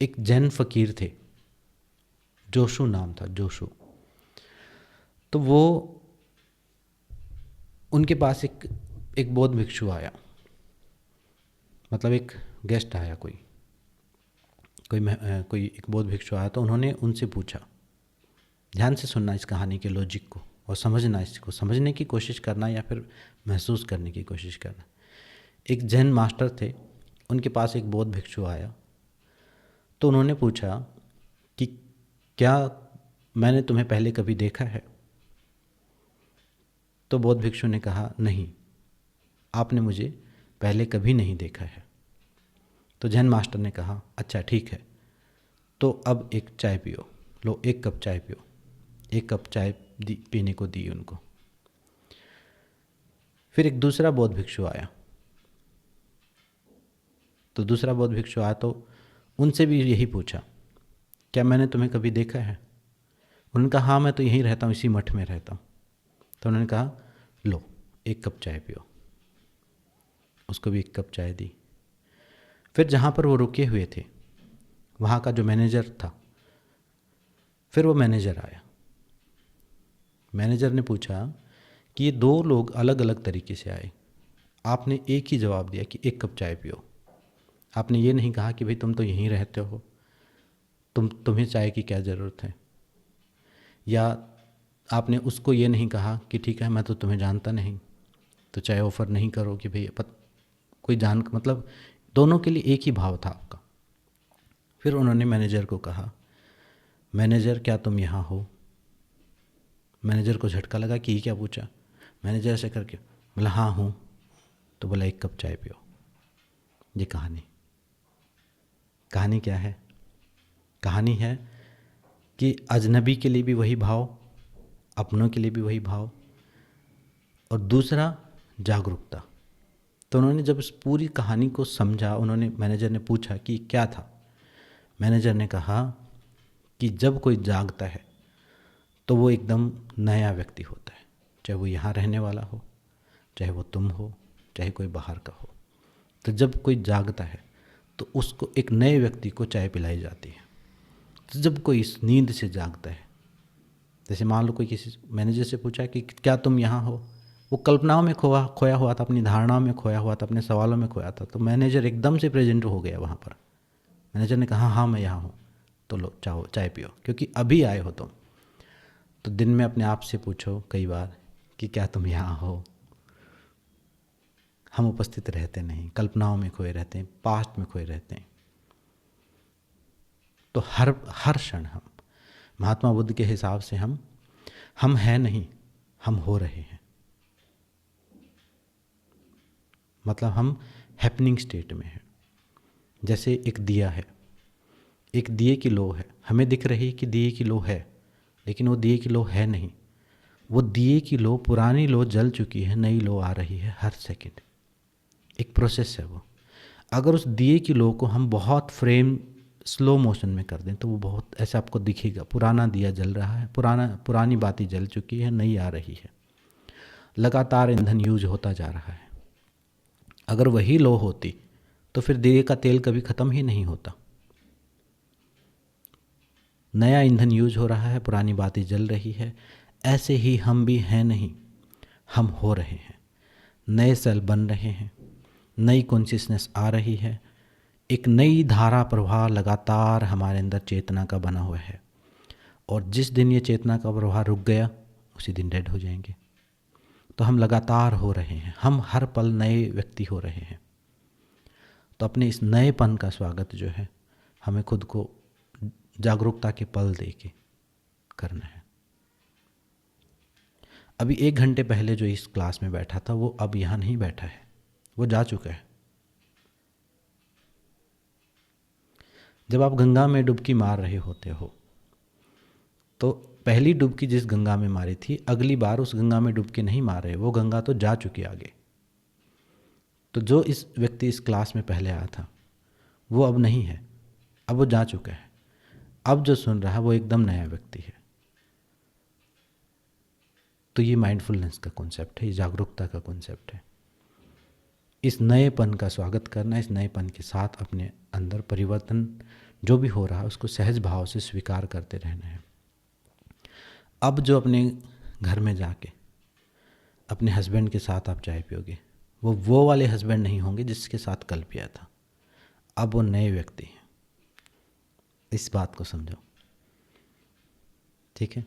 एक जैन फ़कीर थे जोशु नाम था, जोशु। तो वो उनके पास एक बौद्ध भिक्षु आया, मतलब एक गेस्ट आया, कोई एक बौद्ध भिक्षु आया। तो उन्होंने उनसे पूछा, ध्यान से सुनना इस कहानी के लॉजिक को और समझना, इसको समझने की कोशिश करना या फिर महसूस करने की कोशिश करना। एक जैन मास्टर थे, उनके पास एक बौद्ध भिक्षु आया। तो उन्होंने पूछा कि क्या मैंने तुम्हें पहले कभी देखा है? तो बौद्ध भिक्षु ने कहा, नहीं, आपने मुझे पहले कभी नहीं देखा है। तो जैन मास्टर ने कहा, अच्छा ठीक है, तो अब एक चाय पियो, लो एक कप चाय पियो। एक कप चाय पीने को दी उनको। फिर एक दूसरा बौद्ध भिक्षु आया। तो दूसरा बौद्ध भिक्षु आया तो उनसे भी यही पूछा, क्या मैंने तुम्हें कभी देखा है? उन्होंने कहा, हाँ मैं तो यहीं रहता हूँ, इसी मठ में रहता हूँ। तो उन्होंने कहा, लो एक कप चाय पियो। उसको भी एक कप चाय दी। फिर जहाँ पर वो रुके हुए थे वहाँ का जो मैनेजर था, फिर वो मैनेजर आया। मैनेजर ने पूछा कि ये दो लोग अलग अलग तरीके से आए, आपने एक ही जवाब दिया कि एक कप चाय पियो। आपने ये नहीं कहा कि भाई तुम तो यहीं रहते हो, तुम्हें चाय की क्या ज़रूरत है। या आपने उसको ये नहीं कहा कि ठीक है मैं तो तुम्हें जानता नहीं, तो चाय ऑफ़र नहीं करो कि भाई कोई मतलब दोनों के लिए एक ही भाव था आपका। फिर उन्होंने मैनेजर को कहा, मैनेजर क्या तुम यहाँ हो? मैनेजर को झटका लगा कि ये क्या पूछा। मैनेजर ऐसे करके बोला, हाँ हूँ। तो बोला, एक कप चाय पियो। ये कहानी क्या है? कहानी है कि अजनबी के लिए भी वही भाव, अपनों के लिए भी वही भाव, और दूसरा जागरूकता। तो उन्होंने जब इस पूरी कहानी को समझा, मैनेजर ने पूछा कि क्या था। मैनेजर ने कहा कि जब कोई जागता है तो वो एकदम नया व्यक्ति होता है, चाहे वो यहाँ रहने वाला हो, चाहे वो तुम हो, चाहे कोई बाहर का हो। तो जब कोई जागता है तो उसको एक नए व्यक्ति को चाय पिलाई जाती है। तो जब कोई इस नींद से जागता है, जैसे मान लो कोई किसी मैनेजर से पूछा कि क्या तुम यहाँ हो, वो कल्पनाओं में खोया हुआ था, अपनी धारणाओं में खोया हुआ था, अपने सवालों में खोया था। तो मैनेजर एकदम से प्रेजेंट हो गया वहाँ पर। मैनेजर ने कहा, हाँ मैं यहाँ हूँ, तो लो चाय पियो, क्योंकि अभी आए हो तुम। तो दिन में अपने आप से पूछो कई बार कि क्या तुम यहाँ हो। हम उपस्थित रहते नहीं, कल्पनाओं में खोए रहते हैं, पास्ट में खोए रहते हैं। तो हर क्षण हम, महात्मा बुद्ध के हिसाब से हम हैं नहीं, हम हो रहे हैं। मतलब हम हैपनिंग स्टेट में हैं। जैसे एक दिया है, एक दिए की लो है, हमें दिख रही कि दिए की लो है, लेकिन वो दिए की लो है नहीं। वो दिए की लो, पुरानी लो जल चुकी है, नई लो आ रही है हर सेकंड। एक प्रोसेस है वो। अगर उस दिए की लो को हम बहुत फ्रेम स्लो मोशन में कर दें तो वो बहुत ऐसा आपको दिखेगा, पुराना दिया जल रहा है, पुरानी बाती जल चुकी है, नई आ रही है, लगातार ईंधन यूज होता जा रहा है। अगर वही लो होती तो फिर दिए का तेल कभी ख़त्म ही नहीं होता। नया ईंधन यूज हो रहा है, पुरानी बातें जल रही है। ऐसे ही हम भी हैं नहीं, हम हो रहे हैं। नए सेल बन रहे हैं, नई कॉन्शियसनेस आ रही है, एक नई धारा प्रवाह लगातार हमारे अंदर चेतना का बना हुआ है। और जिस दिन ये चेतना का प्रवाह रुक गया उसी दिन डेड हो जाएंगे। तो हम लगातार हो रहे हैं, हम हर पल नए व्यक्ति हो रहे हैं। तो अपने इस नएपन का स्वागत जो है हमें खुद को जागरूकता के पल दे के करना है। अभी 1 घंटे पहले जो इस क्लास में बैठा था वो अब यहाँ नहीं बैठा है, वो जा चुका है। जब आप गंगा में डुबकी मार रहे होते हो तो पहली डुबकी जिस गंगा में मारी थी, अगली बार उस गंगा में डुबकी नहीं मार रहे, वो गंगा तो जा चुकी आगे। तो जो इस व्यक्ति इस क्लास में पहले आया था वो अब नहीं है, अब वो जा चुका है। अब जो सुन रहा है वो एकदम नया व्यक्ति है। तो ये माइंडफुलनेस का कॉन्सेप्ट है, ये जागरूकता का कॉन्सेप्ट है। इस नएपन का स्वागत करना, इस नएपन के साथ अपने अंदर परिवर्तन जो भी हो रहा है उसको सहज भाव से स्वीकार करते रहना है। अब जो अपने घर में जाके अपने हस्बैंड के साथ आप चाय पियोगे, वो वाले हस्बैंड नहीं होंगे जिसके साथ कल पिया था। अब वो नए व्यक्ति हैं। इस बात को समझो, ठीक है।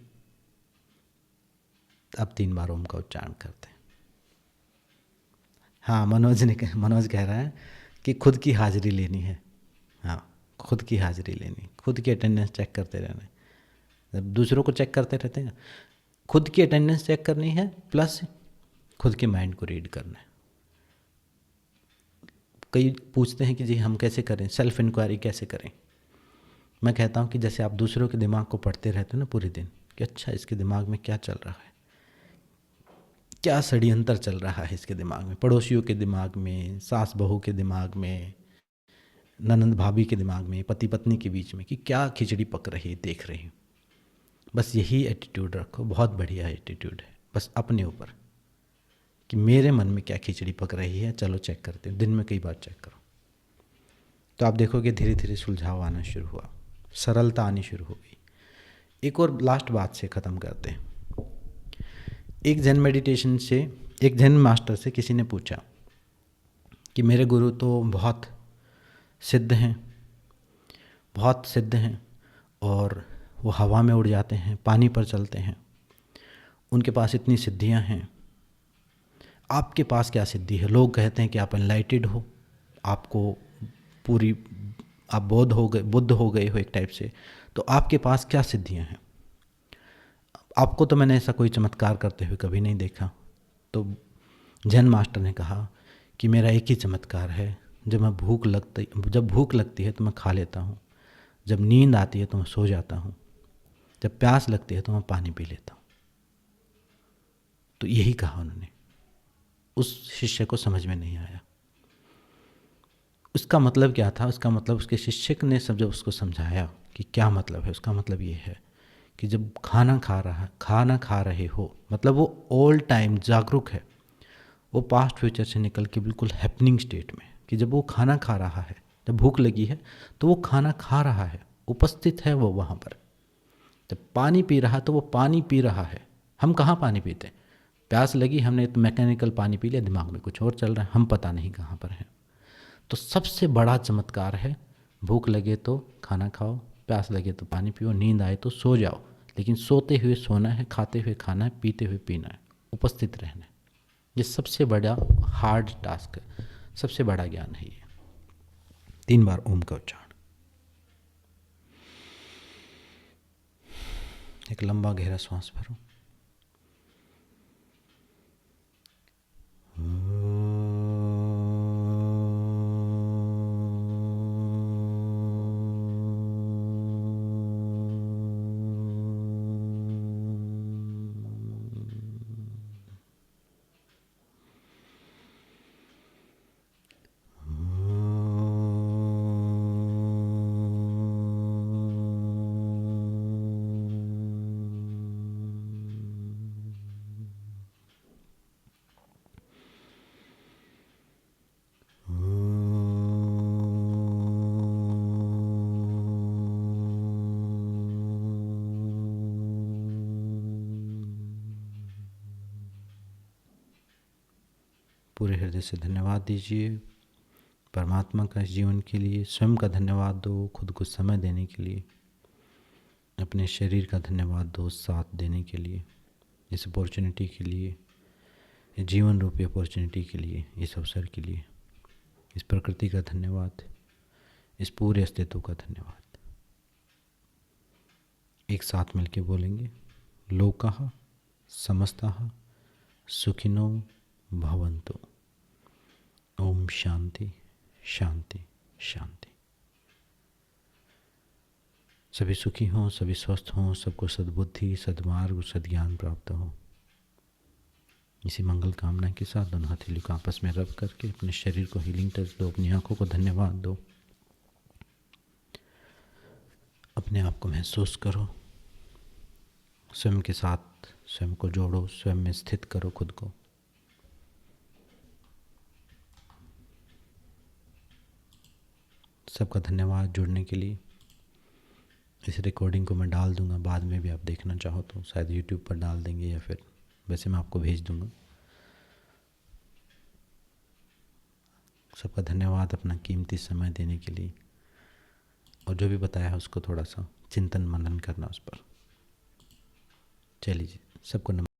अब 3 बार ओम का उच्चारण करते हैं। हाँ, मनोज कह रहा है कि खुद की हाजिरी लेनी है। हाँ, खुद की हाजिरी लेनी, खुद की अटेंडेंस चेक करते रहना है। जब दूसरों को चेक करते रहते हैं, खुद की अटेंडेंस चेक करनी है, प्लस खुद के माइंड को रीड करना है। कई पूछते हैं कि जी हम कैसे करें, सेल्फ इंक्वायरी कैसे करें। मैं कहता हूँ कि जैसे आप दूसरों के दिमाग को पढ़ते रहते हो ना पूरे दिन, कि अच्छा इसके दिमाग में क्या चल रहा है, क्या षड्यंत्र चल रहा है इसके दिमाग में, पड़ोसियों के दिमाग में, सास बहू के दिमाग में, ननंद भाभी के दिमाग में, पति पत्नी के बीच में, कि क्या खिचड़ी पक रही है, देख रही हूँ। बस यही एटीट्यूड रखो, बहुत बढ़िया एटीट्यूड है। बस अपने ऊपर कि मेरे मन में क्या खिचड़ी पक रही है, चलो चेक करते हो। दिन में कई बार चेक करो, तो आप देखोगे धीरे धीरे सुलझाव आना शुरू हुआ, सरलता आनी शुरू हो गई। एक और लास्ट बात से ख़त्म करते हैं। एक जैन मास्टर से किसी ने पूछा कि मेरे गुरु तो बहुत सिद्ध हैं, बहुत सिद्ध हैं, और वो हवा में उड़ जाते हैं, पानी पर चलते हैं, उनके पास इतनी सिद्धियां हैं, आपके पास क्या सिद्धि है? लोग कहते हैं कि आप एनलाइटेड हो, आपको पूरी, आप बुद्ध हो गए हो एक टाइप से, तो आपके पास क्या सिद्धियां हैं? आपको तो मैंने ऐसा कोई चमत्कार करते हुए कभी नहीं देखा। तो जैन मास्टर ने कहा कि मेरा एक ही चमत्कार है, जब भूख लगती है तो मैं खा लेता हूँ, जब नींद आती है तो मैं सो जाता हूँ, जब प्यास लगती है तो मैं पानी पी लेता हूँ। तो यही कहा उन्होंने। उस शिष्य को समझ में नहीं आया उसका मतलब क्या था। उसका मतलब उसके शिक्षक ने जब उसको समझाया कि क्या मतलब है, उसका मतलब ये है कि जब खाना खा रहे हो, मतलब वो ऑल टाइम जागरूक है, वो पास्ट फ्यूचर से निकल के बिल्कुल हैपनिंग स्टेट में, कि जब वो खाना खा रहा है, जब भूख लगी है तो वो खाना खा रहा है, उपस्थित है वो वहाँ पर। जब पानी पी रहा तो वो पानी पी रहा है। हम कहाँ पानी पीते हैं? प्यास लगी, हमने तो मैकेनिकल पानी पी लिया, दिमाग में कुछ और चल रहा है, हम पता नहीं कहाँ पर हैं। तो सबसे बड़ा चमत्कार है, भूख लगे तो खाना खाओ, प्यास लगे तो पानी पियो, नींद आए तो सो जाओ, लेकिन सोते हुए सोना है, खाते हुए खाना है, पीते हुए पीना है, उपस्थित रहना है। ये सबसे बड़ा हार्ड टास्क है, सबसे बड़ा ज्ञान है ये। 3 बार ओम का उच्चारण। एक लंबा गहरा श्वास भरो। पूरे हृदय से धन्यवाद दीजिए परमात्मा का इस जीवन के लिए। स्वयं का धन्यवाद दो, खुद को समय देने के लिए। अपने शरीर का धन्यवाद दो, साथ देने के लिए, इस अपॉर्चुनिटी के लिए, इस जीवन रूपी अपॉर्चुनिटी के लिए, इस अवसर के लिए। इस प्रकृति का धन्यवाद, इस पूरे अस्तित्व का धन्यवाद। एक साथ मिलके बोलेंगे, लोकाः समस्ताः सुखिनो भवन्तु। ओम शांति शांति शांति। सभी सुखी हों, सभी स्वस्थ हों, सबको सद्बुद्धि, सद्मार्ग, सद्ज्ञान प्राप्त हो। इसी मंगल कामना के साथ दोनों हथेलियों को आपस में रब करके अपने शरीर को हीलिंग टच दो, अपनी आंखों को धन्यवाद दो, अपने आप को महसूस करो, स्वयं के साथ स्वयं को जोड़ो, स्वयं में स्थित करो खुद को। सबका धन्यवाद जुड़ने के लिए। इस रिकॉर्डिंग को मैं डाल दूंगा, बाद में भी आप देखना चाहो तो शायद यूट्यूब पर डाल देंगे, या फिर वैसे मैं आपको भेज दूंगा। सबका धन्यवाद अपना कीमती समय देने के लिए, और जो भी बताया है उसको थोड़ा सा चिंतन मनन करना उस पर। चलिए, सबको नमस्कार।